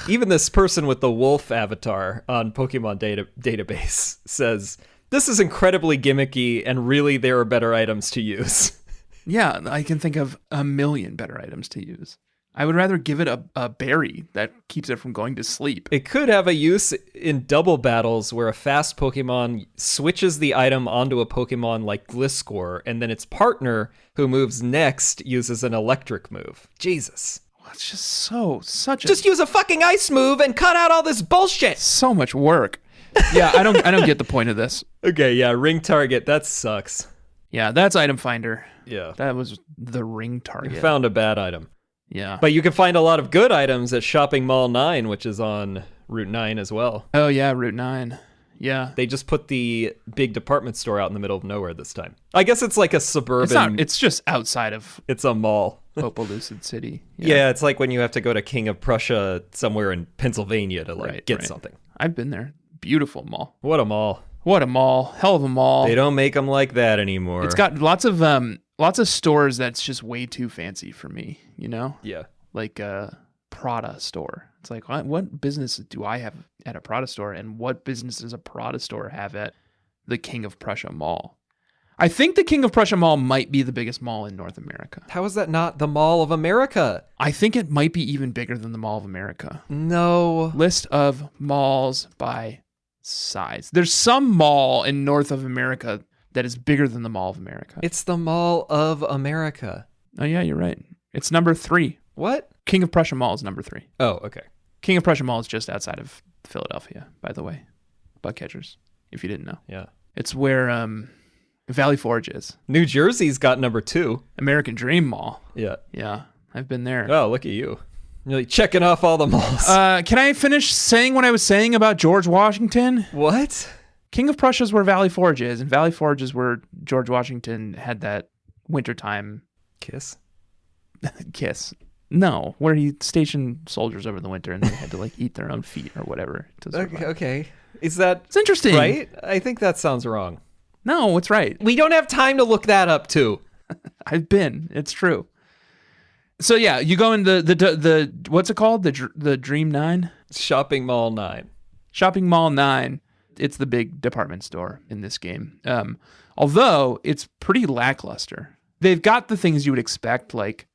Speaker 2: Even this person with the wolf avatar on Pokemon database says, this is incredibly gimmicky, and really there are better items to use.
Speaker 1: Yeah, I can think of a million better items to use. I would rather give it a berry that keeps it from going to sleep.
Speaker 2: It could have a use in double battles where a fast Pokemon switches the item onto a Pokemon like Gliscor, and then its partner, who moves next, uses an electric move. Jesus.
Speaker 1: It's just
Speaker 2: Just use a fucking ice move and cut out all this bullshit.
Speaker 1: So much work. Yeah, I don't get the point of this.
Speaker 2: Okay, yeah, ring target, that sucks.
Speaker 1: Yeah, that's Item Finder.
Speaker 2: Yeah.
Speaker 1: That was the ring target.
Speaker 2: You found a bad item.
Speaker 1: Yeah.
Speaker 2: But you can find a lot of good items at Shopping Mall 9, which is on Route 9 as well.
Speaker 1: Oh, yeah, Route 9. Yeah.
Speaker 2: They just put the big department store out in the middle of nowhere this time. I guess it's like a suburban...
Speaker 1: It's just outside of...
Speaker 2: It's a mall.
Speaker 1: Opelucid City.
Speaker 2: Yeah, it's like when you have to go to King of Prussia somewhere in Pennsylvania to get something.
Speaker 1: I've been there. Beautiful mall.
Speaker 2: What a mall.
Speaker 1: What a mall. Hell of a mall.
Speaker 2: They don't make them like that anymore.
Speaker 1: It's got lots of stores that's just way too fancy for me, you know?
Speaker 2: Yeah.
Speaker 1: Like a Prada store. It's like, what business do I have at a Prada store, and what business does a Prada store have at the King of Prussia Mall? I think the King of Prussia Mall might be the biggest mall in North America.
Speaker 2: How is that not the Mall of America?
Speaker 1: I think it might be even bigger than the Mall of America.
Speaker 2: No.
Speaker 1: List of malls by size. There's some mall in North of America that is bigger than the Mall of America.
Speaker 2: It's the Mall of America.
Speaker 1: Oh, yeah, you're right. It's number 3.
Speaker 2: What?
Speaker 1: King of Prussia Mall is number 3.
Speaker 2: Oh, okay.
Speaker 1: King of Prussia Mall is just outside of Philadelphia, by the way. Bugcatchers, if you didn't know.
Speaker 2: Yeah.
Speaker 1: It's where Valley Forge is.
Speaker 2: New Jersey's got number 2.
Speaker 1: American Dream Mall.
Speaker 2: Yeah.
Speaker 1: Yeah, I've been there.
Speaker 2: Oh, look at you. You're like checking off all the malls.
Speaker 1: Can I finish saying what I was saying about George Washington?
Speaker 2: What?
Speaker 1: King of Prussia is where Valley Forge is, and Valley Forge is where George Washington had that wintertime...
Speaker 2: Kiss?
Speaker 1: Kiss. No, where he stationed soldiers over the winter and they had to like eat their own feet or whatever.
Speaker 2: Okay. Is that...
Speaker 1: It's interesting.
Speaker 2: Right? I think that sounds wrong.
Speaker 1: No, it's right.
Speaker 2: We don't have time to look that up too.
Speaker 1: I've been. It's true. So yeah, you go in the what's it called? The Dream 9?
Speaker 2: Shopping Mall 9.
Speaker 1: Shopping Mall 9. It's the big department store in this game. Although it's pretty lackluster. They've got the things you would expect, like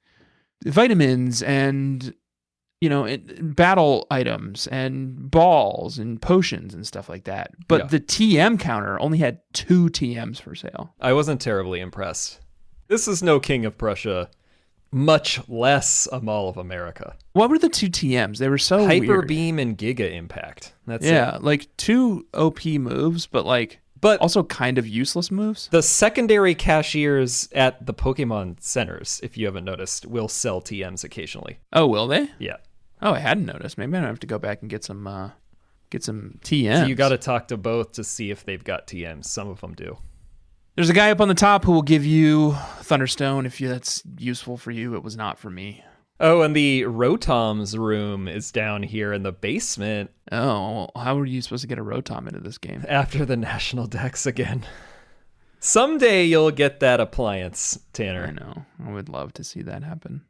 Speaker 1: vitamins and, battle items and balls and potions and stuff like that. But the TM counter only had 2 TMs for sale.
Speaker 2: I wasn't terribly impressed. This is no King of Prussia, much less a Mall of America.
Speaker 1: What were the 2 TMs? They were so
Speaker 2: Hyper
Speaker 1: weird.
Speaker 2: Beam and Giga Impact. That's
Speaker 1: it.
Speaker 2: Yeah,
Speaker 1: like 2 OP moves, but like...
Speaker 2: But
Speaker 1: Also kind of useless moves.
Speaker 2: the secondary cashiers at the Pokemon centers, if you haven't noticed, will sell TMs occasionally.
Speaker 1: Oh, will they?
Speaker 2: Yeah.
Speaker 1: Oh, I hadn't noticed. Maybe I don't have to go back and get some TMs.
Speaker 2: So you got to talk to both to see if they've got TMs. Some of them do.
Speaker 1: There's a guy up on the top who will give you Thunderstone if that's useful for you. It was not for me.
Speaker 2: Oh, and the Rotom's room is down here in the basement.
Speaker 1: Oh, well, how are you supposed to get a Rotom into this game?
Speaker 2: After the national decks again. Someday you'll get that appliance, Tanner.
Speaker 1: I know. I would love to see that happen.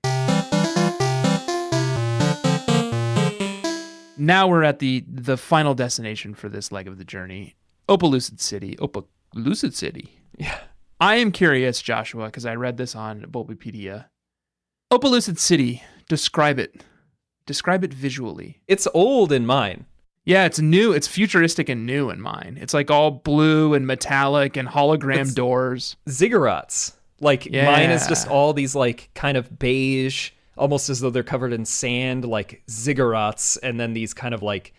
Speaker 1: Now we're at the final destination for this leg of the journey. Opelucid City. Opelucid City.
Speaker 2: Yeah.
Speaker 1: I am curious, Joshua, because I read this on Bulbapedia. Opelucid City. Describe it. Describe it visually.
Speaker 2: It's old in mine.
Speaker 1: Yeah, it's new. It's futuristic and new in mine. It's like all blue and metallic and hologram doors.
Speaker 2: Ziggurats. Like
Speaker 1: Yeah.
Speaker 2: mine is just all these like kind of beige, almost as though they're covered in sand, like ziggurats, and then these kind of like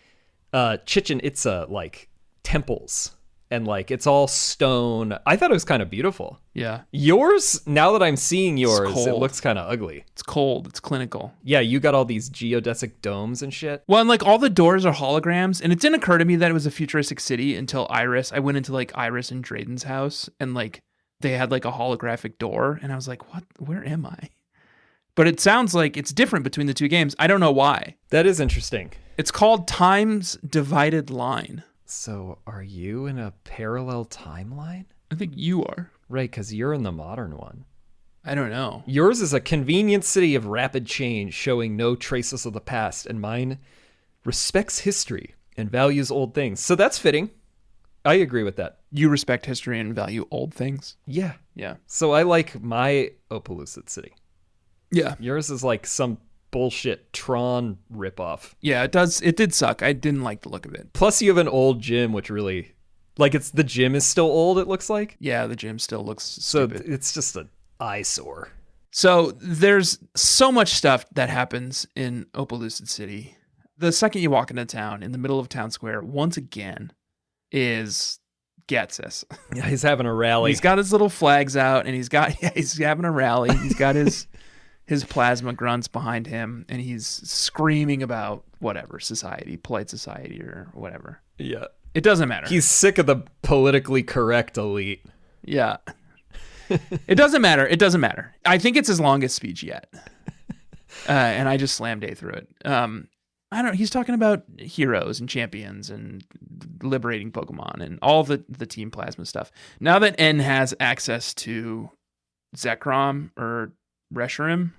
Speaker 2: Chichen Itza like temples. And like it's all stone. I thought it was kind of beautiful.
Speaker 1: Yeah.
Speaker 2: Yours, now that I'm seeing yours, it
Speaker 1: cold.
Speaker 2: looks kind of ugly.
Speaker 1: It's cold. It's clinical.
Speaker 2: Yeah, you got all these geodesic domes and shit.
Speaker 1: Well, and like all the doors are holograms, and it didn't occur to me that it was a futuristic city until Iris. I went into like Iris and Drayden's house, and like they had like a holographic door, and I was like, "What? Where am I?" But it sounds like it's different between the two games. I don't know why.
Speaker 2: That is interesting.
Speaker 1: It's called Time's Divided Line.
Speaker 2: So are you in a parallel timeline?
Speaker 1: I think you are.
Speaker 2: Right, because you're in the modern one.
Speaker 1: I don't know.
Speaker 2: Yours is a convenient city of rapid change, showing no traces of the past, and mine respects history and values old things. So that's fitting. I agree with that.
Speaker 1: You respect history and value old things.
Speaker 2: Yeah.
Speaker 1: Yeah.
Speaker 2: So I like my Opelucid City.
Speaker 1: Yeah.
Speaker 2: Yours is like some bullshit Tron ripoff.
Speaker 1: Yeah, it does. It did suck. I didn't like the look of it.
Speaker 2: Plus you have an old gym, which really, like the gym is still old, it looks like.
Speaker 1: Yeah, the gym still looks
Speaker 2: So
Speaker 1: stupid.
Speaker 2: it's just an eyesore.
Speaker 1: So there's so much stuff that happens in Opelucid City. The second you walk into town, in the middle of town square, once again, is Ghetsis.
Speaker 2: Yeah, he's having a rally.
Speaker 1: He's got his little flags out, and he's having a rally. He's got his plasma grunts behind him, and he's screaming about whatever society, polite society, or whatever.
Speaker 2: Yeah.
Speaker 1: It doesn't matter.
Speaker 2: He's sick of the politically correct elite.
Speaker 1: Yeah. It doesn't matter. It doesn't matter. I think it's his longest speech yet. And I just slammed A through it. I don't know. He's talking about heroes and champions and liberating Pokemon and all the Team Plasma stuff. Now that N has access to Zekrom or Reshiram,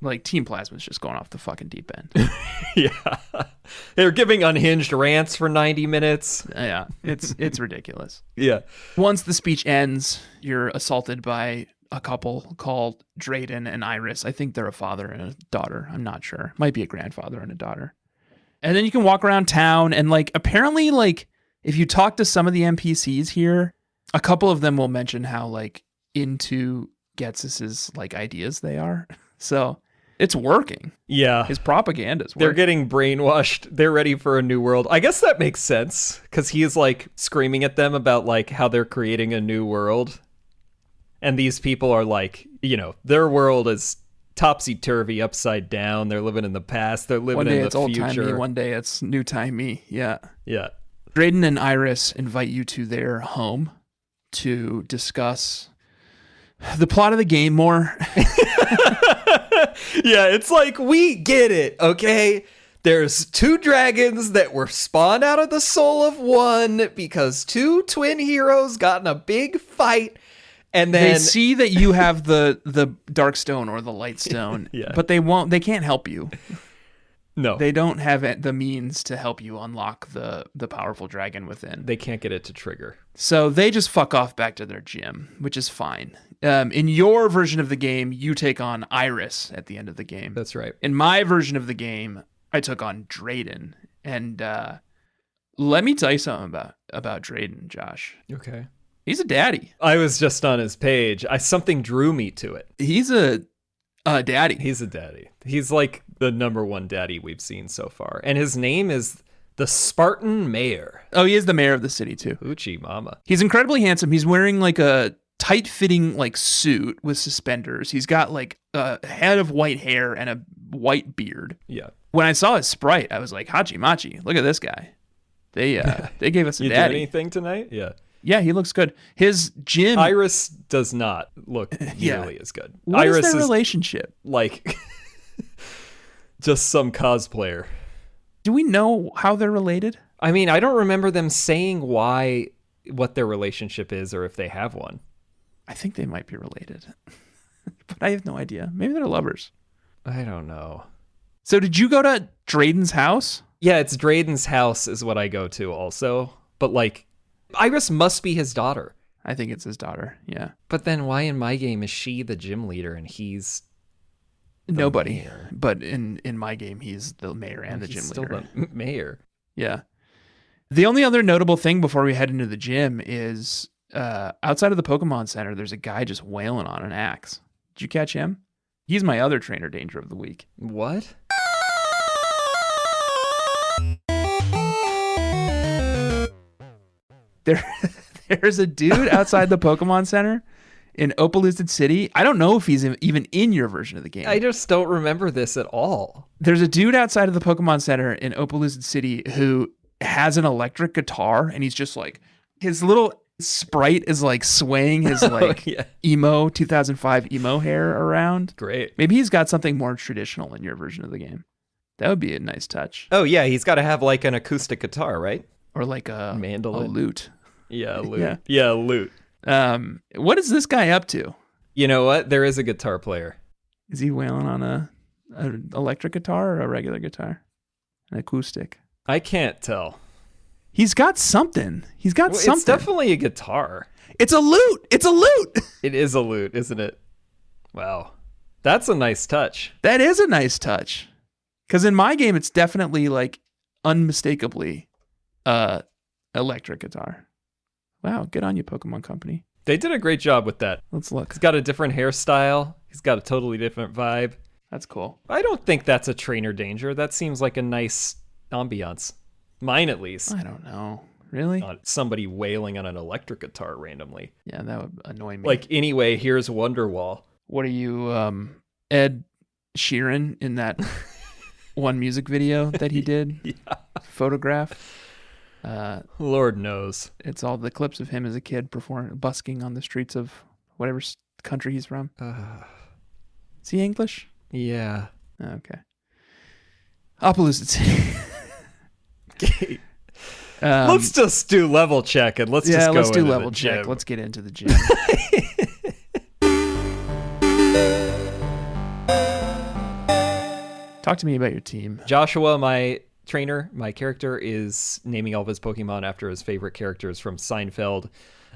Speaker 1: like Team Plasma is just going off the fucking deep end.
Speaker 2: Yeah. They're giving unhinged rants for 90 minutes.
Speaker 1: Yeah, it's ridiculous.
Speaker 2: Yeah.
Speaker 1: Once the speech ends, you're assaulted by a couple called Drayden and Iris. I think they're a father and a daughter. I'm not sure. Might be a grandfather and a daughter. And then you can walk around town, and like apparently, like if you talk to some of the NPCs here, a couple of them will mention how like into Ghetsis' like ideas they are. So it's working.
Speaker 2: Yeah.
Speaker 1: His propaganda's working.
Speaker 2: They're getting brainwashed. They're ready for a new world. I guess that makes sense because he is like screaming at them about like how they're creating a new world. And these people are like, you know, their world is topsy-turvy, upside down. They're living in the past. They're living in the future.
Speaker 1: One day it's old-timey, one day it's new-timey. Yeah.
Speaker 2: Yeah.
Speaker 1: Drayden and Iris invite you to their home to discuss the plot of the game more.
Speaker 2: Yeah, it's like, we get it, okay? There's two dragons that were spawned out of the soul of one because two twin heroes got in a big fight. And then
Speaker 1: they see that you have the dark stone or the light stone,
Speaker 2: Yeah.
Speaker 1: but they can't help you.
Speaker 2: No.
Speaker 1: They don't have the means to help you unlock the powerful dragon within.
Speaker 2: They can't get it to trigger.
Speaker 1: So they just fuck off back to their gym, which is fine. In your version of the game, you take on Iris at the end of the game.
Speaker 2: That's right.
Speaker 1: In my version of the game, I took on Drayden. And let me tell you something about Drayden, Josh.
Speaker 2: Okay.
Speaker 1: He's a daddy.
Speaker 2: I was just on his page. Something drew me to it.
Speaker 1: He's a daddy.
Speaker 2: He's a daddy. He's like the number one daddy we've seen so far. And his name is The Spartan Mayor.
Speaker 1: Oh, he is the mayor of the city too.
Speaker 2: Uchi mama.
Speaker 1: He's incredibly handsome. He's wearing like a tight-fitting like suit with suspenders. He's got like a head of white hair and a white beard.
Speaker 2: Yeah.
Speaker 1: When I saw his sprite, I was like, Hachi Machi, look at this guy. They gave us a
Speaker 2: You
Speaker 1: daddy.
Speaker 2: do anything tonight? Yeah.
Speaker 1: Yeah, he looks good. His gym.
Speaker 2: Iris does not look nearly as good.
Speaker 1: What
Speaker 2: Iris
Speaker 1: is their relationship?
Speaker 2: like just some cosplayer.
Speaker 1: Do we know how they're related?
Speaker 2: I mean, I don't remember them saying what their relationship is or if they have one.
Speaker 1: I think they might be related, but I have no idea. Maybe they're lovers.
Speaker 2: I don't know.
Speaker 1: So did you go to Drayden's house?
Speaker 2: Yeah, it's Drayden's house is what I go to also. But like, Iris must be his daughter.
Speaker 1: I think it's his daughter, yeah.
Speaker 2: But then why in my game is she the gym leader and he's
Speaker 1: nobody?
Speaker 2: mayor?
Speaker 1: But in my game, he's the mayor and the gym
Speaker 2: still
Speaker 1: leader.
Speaker 2: the mayor.
Speaker 1: Yeah. The only other notable thing before we head into the gym is outside of the Pokemon Center, there's a guy just wailing on an axe. Did you catch him? He's my other trainer danger of the week.
Speaker 2: What?
Speaker 1: There's a dude outside the Pokemon Center in Opelucid City. I don't know if he's even in your version of the game.
Speaker 2: I just don't remember this at all.
Speaker 1: There's a dude outside of the Pokemon Center in Opelucid City who has an electric guitar, and he's just like, his little sprite is like swaying his like emo 2005 emo hair around.
Speaker 2: Great.
Speaker 1: Maybe he's got something more traditional in your version of the game. That would be a nice touch.
Speaker 2: Oh yeah, he's got to have like an acoustic guitar, right?
Speaker 1: Or like a
Speaker 2: mandolin,
Speaker 1: a lute.
Speaker 2: Yeah, lute. Yeah, lute.
Speaker 1: What is this guy up to?
Speaker 2: You know what? There is a guitar player.
Speaker 1: Is he wailing on an electric guitar or a regular guitar? An acoustic.
Speaker 2: I can't tell.
Speaker 1: He's got something. He's got something.
Speaker 2: It's definitely a guitar.
Speaker 1: It's a lute. It's a lute.
Speaker 2: It is a lute, isn't it? Wow. That's a nice touch.
Speaker 1: That is a nice touch. Because in my game, it's definitely like unmistakably electric guitar. Wow, good on you, Pokemon Company.
Speaker 2: They did a great job with that.
Speaker 1: Let's look.
Speaker 2: He's got a different hairstyle. He's got a totally different vibe.
Speaker 1: That's cool.
Speaker 2: I don't think that's a trainer danger. That seems like a nice ambiance. Mine, at least.
Speaker 1: I don't know. Really?
Speaker 2: Not somebody wailing on an electric guitar randomly.
Speaker 1: Yeah, that would annoy me.
Speaker 2: Like, anyway, here's Wonderwall.
Speaker 1: What are you, Ed Sheeran in that one music video that he did?
Speaker 2: Yeah.
Speaker 1: Photograph?
Speaker 2: Lord knows.
Speaker 1: It's all the clips of him as a kid busking on the streets of whatever country he's from. Is he English?
Speaker 2: Yeah.
Speaker 1: Okay. Opelucid City.
Speaker 2: Okay. Let's just do level check and let's just go
Speaker 1: let's do
Speaker 2: into
Speaker 1: level
Speaker 2: the
Speaker 1: check.
Speaker 2: gym.
Speaker 1: Let's get into the gym. Talk to me about your team.
Speaker 2: Joshua, my trainer, my character, is naming all of his Pokemon after his favorite characters from Seinfeld,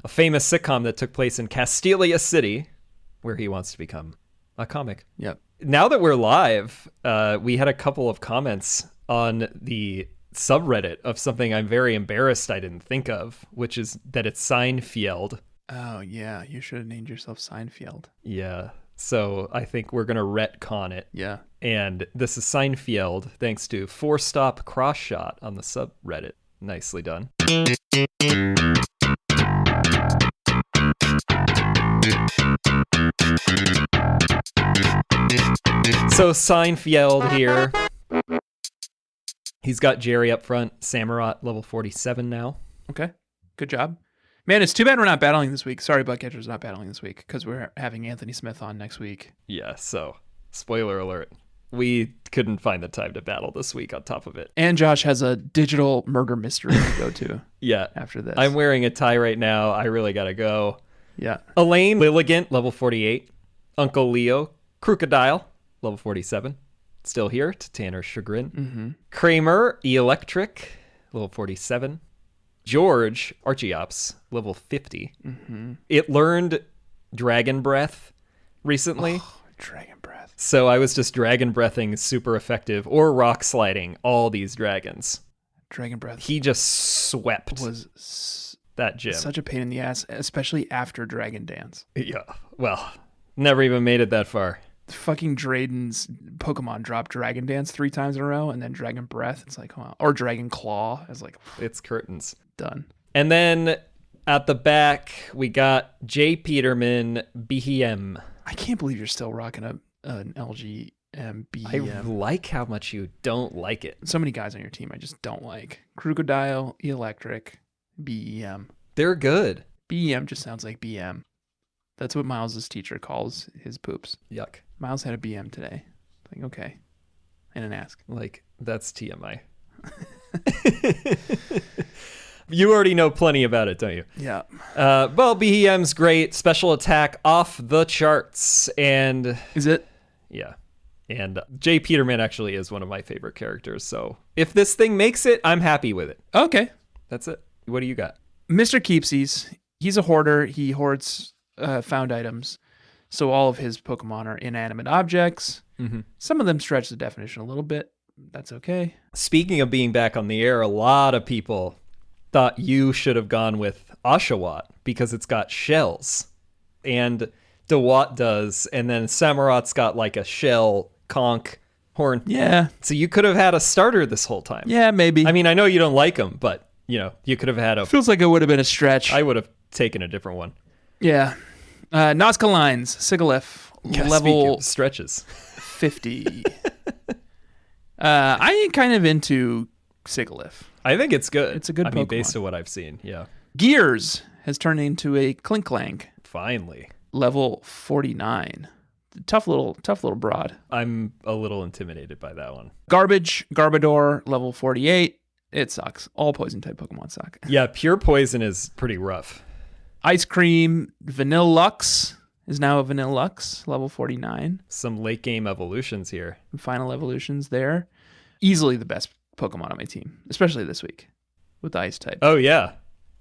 Speaker 2: a famous sitcom that took place in Castelia City, where he wants to become a comic.
Speaker 1: Yep.
Speaker 2: Now that we're live, we had a couple of comments on the subreddit of something I'm very embarrassed I didn't think of, which is that it's Seinfeld.
Speaker 1: Oh, yeah. You should have named yourself Seinfeld.
Speaker 2: Yeah. So I think we're going to retcon it.
Speaker 1: Yeah.
Speaker 2: And this is Seinfeld, thanks to 4-Stop Crossshot on the subreddit. Nicely done. So Seinfeld here. He's got Jerry up front, Samurott level 47 now.
Speaker 1: Okay. Good job. Man, it's too bad we're not battling this week. Sorry, Bugcatcher's not battling this week because we're having Anthony Smith on next week.
Speaker 2: Yeah, so spoiler alert. We couldn't find the time to battle this week on top of it.
Speaker 1: And Josh has a digital murder mystery to go to.
Speaker 2: Yeah.
Speaker 1: After this.
Speaker 2: I'm wearing a tie right now. I really got to go.
Speaker 1: Yeah.
Speaker 2: Elaine Lilligant, level 48. Uncle Leo, Crocodile, level 47. Still here to Tanner's chagrin.
Speaker 1: Mm-hmm.
Speaker 2: Kramer, Electric, level 47. George, Archeops, level 50.
Speaker 1: Mm-hmm.
Speaker 2: It learned Dragon Breath recently.
Speaker 1: Oh, Dragon Breath.
Speaker 2: So I was just Dragon Breathing super effective or rock sliding all these dragons.
Speaker 1: Dragon Breath.
Speaker 2: He just swept that gym.
Speaker 1: Such a pain in the ass, especially after Dragon Dance.
Speaker 2: Yeah. Well, never even made it that far.
Speaker 1: fucking Drayden's Pokemon drop Dragon Dance 3 times in a row and then Dragon Breath. It's like, wow. Or Dragon Claw. It's like,
Speaker 2: it's curtains.
Speaker 1: Done.
Speaker 2: And then at the back, we got J. Peterman, BM.
Speaker 1: I can't believe you're still rocking an LG BM.
Speaker 2: I like how much you don't like it.
Speaker 1: So many guys on your team I just don't like. Krookodile, Electric, BEM.
Speaker 2: They're good.
Speaker 1: BEM just sounds like BM. That's what Miles's teacher calls his poops.
Speaker 2: Yuck.
Speaker 1: Miles had a BM today. Like, okay. I didn't ask.
Speaker 2: Like, that's TMI. You already know plenty about it, don't you?
Speaker 1: Yeah.
Speaker 2: Well, BEM's great. Special attack off the charts. And
Speaker 1: is it?
Speaker 2: Yeah. And J. Peterman actually is one of my favorite characters. So if this thing makes it, I'm happy with it.
Speaker 1: Okay.
Speaker 2: That's it. What do you got?
Speaker 1: Mr. Keepsies. He's a hoarder. He hoards found items. So all of his Pokemon are inanimate objects.
Speaker 2: Mm-hmm.
Speaker 1: Some of them stretch the definition a little bit. That's okay.
Speaker 2: Speaking of being back on the air, a lot of people thought you should have gone with Oshawott because it's got shells. And DeWatt does. And then Samurot's got like a shell conch horn.
Speaker 1: Yeah.
Speaker 2: So you could have had a starter this whole time.
Speaker 1: Yeah, maybe.
Speaker 2: I mean, I know you don't like them, but, you know, you could have had a...
Speaker 1: Feels like it would have been a stretch.
Speaker 2: I would have taken a different one.
Speaker 1: Yeah. Nazca Lines, Sigalith, level
Speaker 2: stretches.
Speaker 1: 50. I am kind of into Sigalith.
Speaker 2: I think it's good.
Speaker 1: It's a good Pokemon.
Speaker 2: I mean, based on what I've seen, yeah.
Speaker 1: Gears has turned into a Klinklang.
Speaker 2: Finally.
Speaker 1: Level 49. Tough little broad.
Speaker 2: I'm a little intimidated by that one.
Speaker 1: Garbodor, level 48. It sucks. All poison type Pokemon suck.
Speaker 2: Yeah, pure poison is pretty rough.
Speaker 1: Ice Cream, Vanillux is now a Vanillux, level 49.
Speaker 2: Some late game evolutions here.
Speaker 1: Final evolutions there. Easily the best Pokemon on my team, especially this week with the ice type.
Speaker 2: Oh, yeah.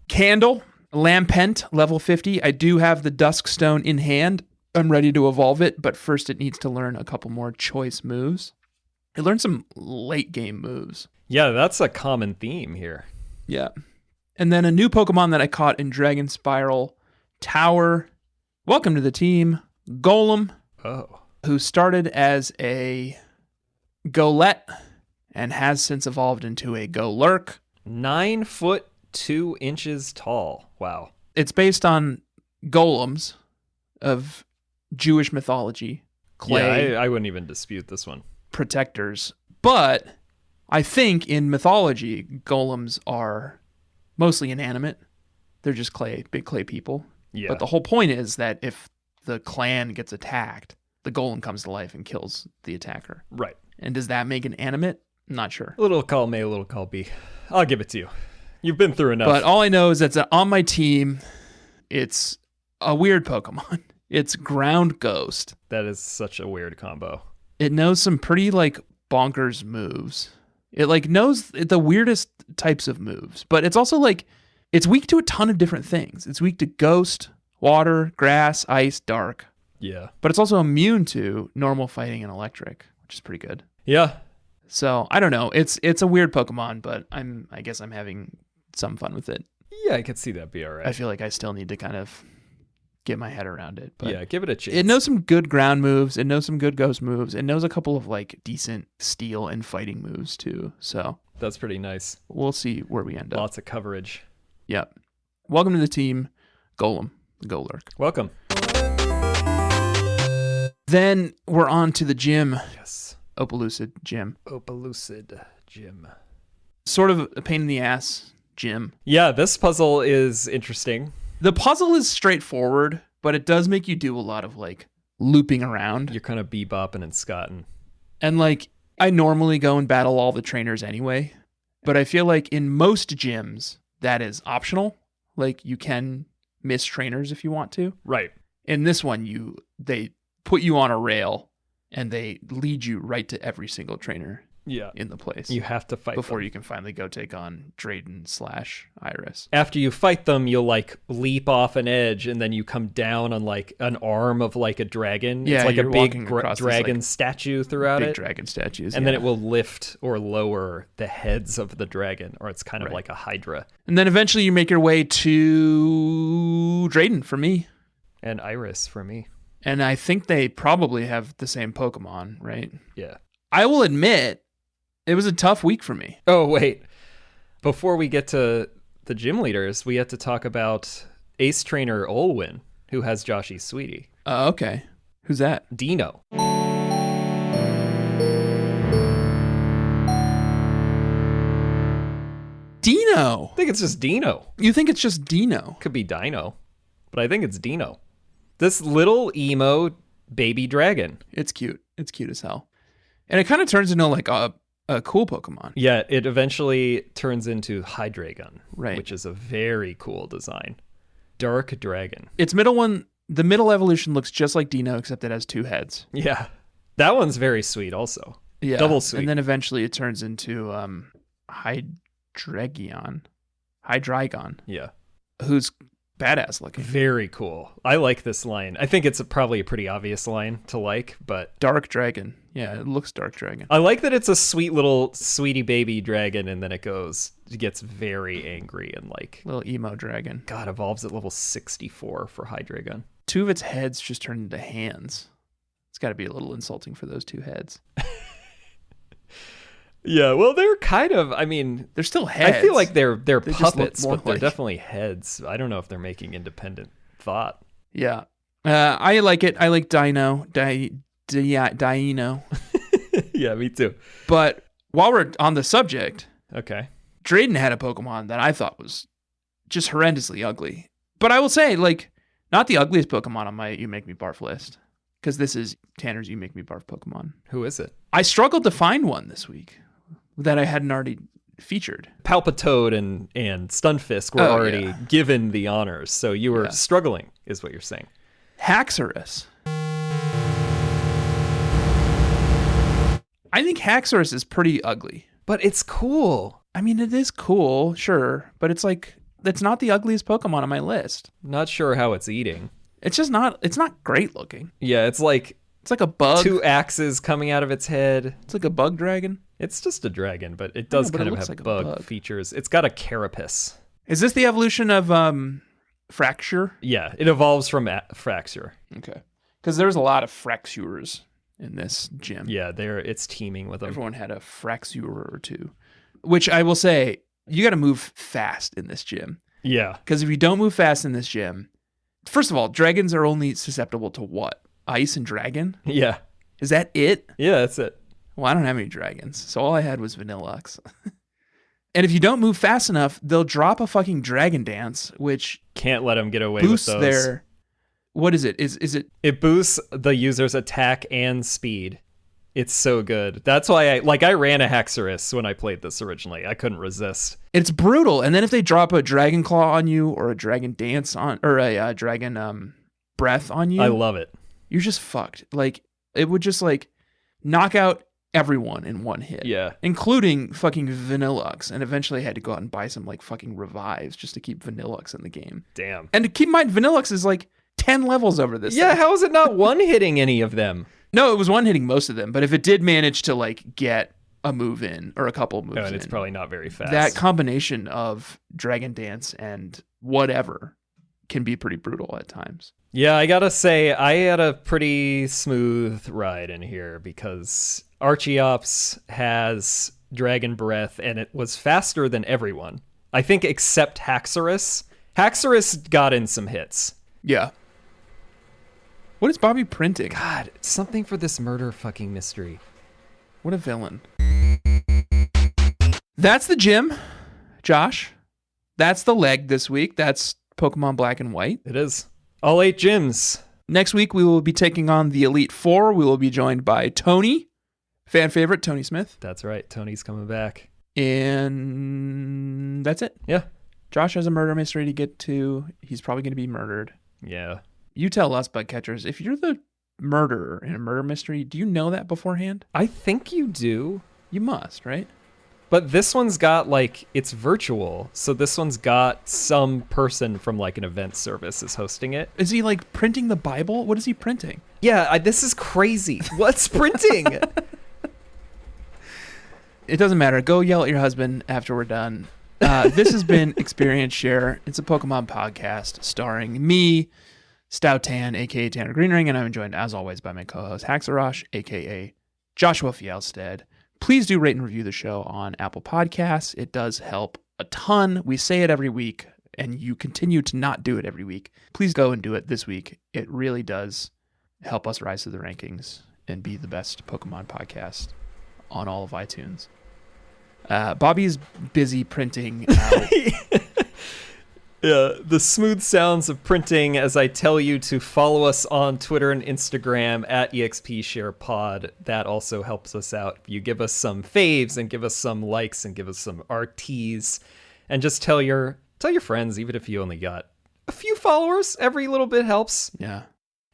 Speaker 1: Candle, Lampent, level 50. I do have the Dusk Stone in hand. I'm ready to evolve it, but first it needs to learn a couple more choice moves. It learned some late game moves.
Speaker 2: Yeah, that's a common theme here.
Speaker 1: Yeah. And then a new Pokemon that I caught in Dragonspiral Tower. Welcome to the team, Golem.
Speaker 2: Oh.
Speaker 1: Who started as a Golett and has since evolved into a Golurk.
Speaker 2: 9 foot 2 inches tall. Wow.
Speaker 1: It's based on golems of Jewish mythology. Clay.
Speaker 2: Yeah, I wouldn't even dispute this one.
Speaker 1: Protectors. But I think in mythology, golems are mostly inanimate. They're just big clay people.
Speaker 2: Yeah.
Speaker 1: But the whole point is that if the clan gets attacked, the golem comes to life and kills the attacker.
Speaker 2: Right.
Speaker 1: And does that make an animate? I'm not sure.
Speaker 2: A little call A, a little call B. I'll give it to you. You've been through enough.
Speaker 1: But all I know is that on my team, it's a weird Pokemon. It's Ground Ghost.
Speaker 2: That is such a weird combo.
Speaker 1: It knows some pretty bonkers moves. It knows the weirdest types of moves, but it's also it's weak to a ton of different things. It's weak to ghost, water, grass, ice, dark.
Speaker 2: Yeah.
Speaker 1: But it's also immune to normal fighting and electric, which is pretty good.
Speaker 2: Yeah.
Speaker 1: So I don't know. It's a weird Pokemon, but I guess I'm having some fun with it.
Speaker 2: Yeah, I could see that be all right.
Speaker 1: I feel like I still need to kind of get my head around it. But
Speaker 2: yeah, give it a chance.
Speaker 1: It knows some good ground moves. It knows some good ghost moves. It knows a couple of decent steel and fighting moves too. So
Speaker 2: that's pretty nice.
Speaker 1: We'll see where we end up.
Speaker 2: Lots of coverage.
Speaker 1: Yep. Welcome to the team, Golem, Golurk.
Speaker 2: Welcome.
Speaker 1: Then we're on to the gym.
Speaker 2: Yes.
Speaker 1: Opelucid Gym.
Speaker 2: Opelucid Gym.
Speaker 1: Sort of a pain in the ass gym.
Speaker 2: Yeah, this puzzle is interesting.
Speaker 1: The puzzle is straightforward, but it does make you do a lot of looping around.
Speaker 2: You're kind of bebopping and scotting.
Speaker 1: And I normally go and battle all the trainers anyway, but I feel like in most gyms that is optional. You can miss trainers if you want to.
Speaker 2: Right.
Speaker 1: In this one, they put you on a rail and they lead you right to every single trainer.
Speaker 2: Yeah.
Speaker 1: In the place.
Speaker 2: You have to fight
Speaker 1: before
Speaker 2: them.
Speaker 1: You can finally go take on Drayden/Icirrus.
Speaker 2: After you fight them, you'll leap off an edge and then you come down on an arm of a dragon.
Speaker 1: Yeah,
Speaker 2: it's a big
Speaker 1: dragon
Speaker 2: statue throughout
Speaker 1: big
Speaker 2: it.
Speaker 1: Dragon statues.
Speaker 2: And then it will lift or lower the heads of the dragon, or it's kind of like a hydra.
Speaker 1: And then eventually you make your way to Drayden for me.
Speaker 2: And Iris for me.
Speaker 1: And I think they probably have the same Pokemon, right?
Speaker 2: Yeah.
Speaker 1: I will admit, it was a tough week for me.
Speaker 2: Oh, wait. Before we get to the gym leaders, we have to talk about Ace Trainer Olwyn, who has Joshy's sweetie.
Speaker 1: Okay. Who's that?
Speaker 2: Dino.
Speaker 1: Dino.
Speaker 2: I think it's just Dino.
Speaker 1: You think it's just Dino?
Speaker 2: Could be Dino, but I think it's Dino. This little emo baby dragon.
Speaker 1: It's cute. It's cute as hell. And it kind of turns into like a cool Pokemon.
Speaker 2: Yeah, it eventually turns into Hydreigon,
Speaker 1: Right.
Speaker 2: which is a very cool design. Dark Dragon.
Speaker 1: Its middle one, the middle evolution looks just like Dino, except it has 2 heads.
Speaker 2: Yeah, that one's very sweet also.
Speaker 1: Yeah.
Speaker 2: Double sweet.
Speaker 1: And then eventually it turns into Hydreigon,
Speaker 2: Yeah.
Speaker 1: who's badass looking.
Speaker 2: Very cool. I like this line. I think it's probably a pretty obvious line to like, but...
Speaker 1: Dark Dragon. Yeah, it looks Dark Dragon.
Speaker 2: I like that it's a sweet little sweetie baby dragon, and then it gets very angry and like...
Speaker 1: Little emo dragon.
Speaker 2: God, evolves at level 64 for Hydreigon.
Speaker 1: 2 of its heads just turned into hands. It's got to be a little insulting for those 2 heads.
Speaker 2: Yeah, well, they're kind of, I mean...
Speaker 1: They're still heads.
Speaker 2: I feel like they're
Speaker 1: They just look
Speaker 2: puppets,
Speaker 1: more
Speaker 2: but they're
Speaker 1: like-
Speaker 2: definitely heads. I don't know if they're making independent thought.
Speaker 1: Yeah. I like it. I like Dino. Dino.
Speaker 2: Yeah, me too.
Speaker 1: But while we're on the subject,
Speaker 2: Okay.
Speaker 1: Drayden had a Pokemon that I thought was just horrendously ugly. But I will say, like, not the ugliest Pokemon on my You Make Me Barf list. Because this is Tanner's You Make Me Barf Pokemon.
Speaker 2: Who is it?
Speaker 1: I struggled to find one this week that I hadn't already featured.
Speaker 2: Palpitoad and Stunfisk were already given the honors, so you were struggling, is what you're saying.
Speaker 1: Haxorus. I think Haxorus is pretty ugly.
Speaker 2: But it's cool.
Speaker 1: I mean, it is cool, sure, but it's not the ugliest Pokemon on my list.
Speaker 2: Not sure how it's eating.
Speaker 1: It's not great looking.
Speaker 2: Yeah, it's like
Speaker 1: a bug.
Speaker 2: 2 axes coming out of its head.
Speaker 1: It's like a bug dragon.
Speaker 2: It's just a dragon, but it does
Speaker 1: but
Speaker 2: kind
Speaker 1: it
Speaker 2: of
Speaker 1: looks
Speaker 2: have
Speaker 1: like a
Speaker 2: bug
Speaker 1: bug.
Speaker 2: features. It's got a carapace.
Speaker 1: Is this the evolution of Fracture?
Speaker 2: Yeah, it evolves from Fracture.
Speaker 1: Okay. Because there's a lot of Fraxures in this gym.
Speaker 2: Yeah, it's teaming with them.
Speaker 1: Everyone had a Fraxure or 2. Which I will say, you got to move fast in this gym.
Speaker 2: Yeah.
Speaker 1: Because if you don't move fast in this gym, first of all, dragons are only susceptible to what? Ice and dragon?
Speaker 2: Yeah.
Speaker 1: Is that it?
Speaker 2: Yeah, that's it.
Speaker 1: Well, I don't have any dragons, so all I had was Vanillux. And if you don't move fast enough, they'll drop a fucking Dragon Dance, which
Speaker 2: Can't let them get away
Speaker 1: boosts
Speaker 2: with those.
Speaker 1: their... What is it? Is it...
Speaker 2: It boosts the user's attack and speed. It's so good. That's why I ran a Haxorus when I played this originally. I couldn't resist.
Speaker 1: It's brutal. And then if they drop a Dragon Claw on you or a Dragon Dance on... Or a Dragon Breath on you...
Speaker 2: I love it.
Speaker 1: You're just fucked. Like, it would just, like, knock out everyone in one hit.
Speaker 2: Yeah.
Speaker 1: Including fucking Vanillux. And eventually I had to go out and buy some, like, fucking revives just to keep Vanillux in the game.
Speaker 2: Damn.
Speaker 1: And to keep in mind, Vanillux is, like, 10 levels over this
Speaker 2: Yeah,
Speaker 1: thing.
Speaker 2: how is it not one-hitting any of them?
Speaker 1: No, it was one-hitting most of them. But if it did manage to, like, get a move in or a couple moves
Speaker 2: And it's
Speaker 1: in,
Speaker 2: probably not very fast.
Speaker 1: that combination of Dragon Dance and whatever can be pretty brutal at times.
Speaker 2: Yeah, I gotta say, I had a pretty smooth ride in here because Archeops has Dragon Breath, and it was faster than everyone. I think except Haxorus. Haxorus got in some hits.
Speaker 1: Yeah. What is Bobby printing?
Speaker 2: God, something for this murder fucking mystery.
Speaker 1: What a villain. That's the gym, Josh. That's the leg this week. That's Pokemon Black and White.
Speaker 2: It is. All 8 gyms.
Speaker 1: Next week, we will be taking on the Elite Four. We will be joined by Tony, fan favorite, Tony Smith.
Speaker 2: That's right. Tony's coming back.
Speaker 1: And that's it.
Speaker 2: Yeah.
Speaker 1: Josh has a murder mystery to get to. He's probably going to be murdered.
Speaker 2: Yeah.
Speaker 1: You tell us, bug catchers, if you're the murderer in a murder mystery, do you know that beforehand?
Speaker 2: I think you do.
Speaker 1: You must, right?
Speaker 2: But this one's got, like, it's virtual. So this one's got some person from, like, an event service is hosting it.
Speaker 1: Is he, like, printing the Bible? What is he printing?
Speaker 2: Yeah, this is crazy. What's printing?
Speaker 1: It doesn't matter. Go yell at your husband after we're done. This has been Experience Share. It's a Pokemon podcast starring me, Stoutan, aka Tanner Greenring, and I'm joined as always by my co-host Haxarosh, aka Joshua Fielstead. Please do rate and review the show on Apple Podcasts. It does help a ton. We say it every week, and you continue to not do it every week. Please go and do it this week. It really does help us rise to the rankings and be the best Pokemon podcast on all of iTunes. Bobby's busy printing out.
Speaker 2: Yeah, the smooth sounds of printing as I tell you to follow us on Twitter and Instagram at EXPSharePod. That also helps us out. You give us some faves and give us some likes and give us some RTs. And just tell your friends, even if you only got a few followers. Every little bit helps.
Speaker 1: Yeah.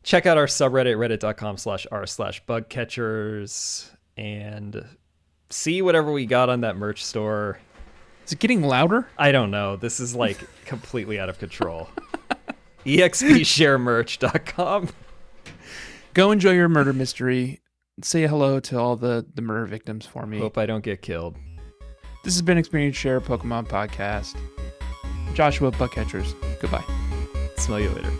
Speaker 2: Check out our subreddit, reddit.com/r/bugcatchers, and see whatever we got on that merch store.
Speaker 1: Is it getting louder?
Speaker 2: I don't know. This is like completely out of control. expsharemerch.com.
Speaker 1: Go enjoy your murder mystery. Say hello to all the murder victims for me.
Speaker 2: Hope I don't get killed.
Speaker 1: This has been Experience Share Pokemon Podcast. Joshua Bugcatchers. Goodbye.
Speaker 2: Smell you later.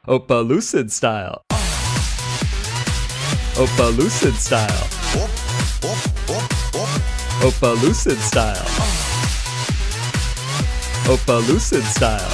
Speaker 2: Opelucid Style. Opelucid Style. Opelucid Style. Opelucid Style.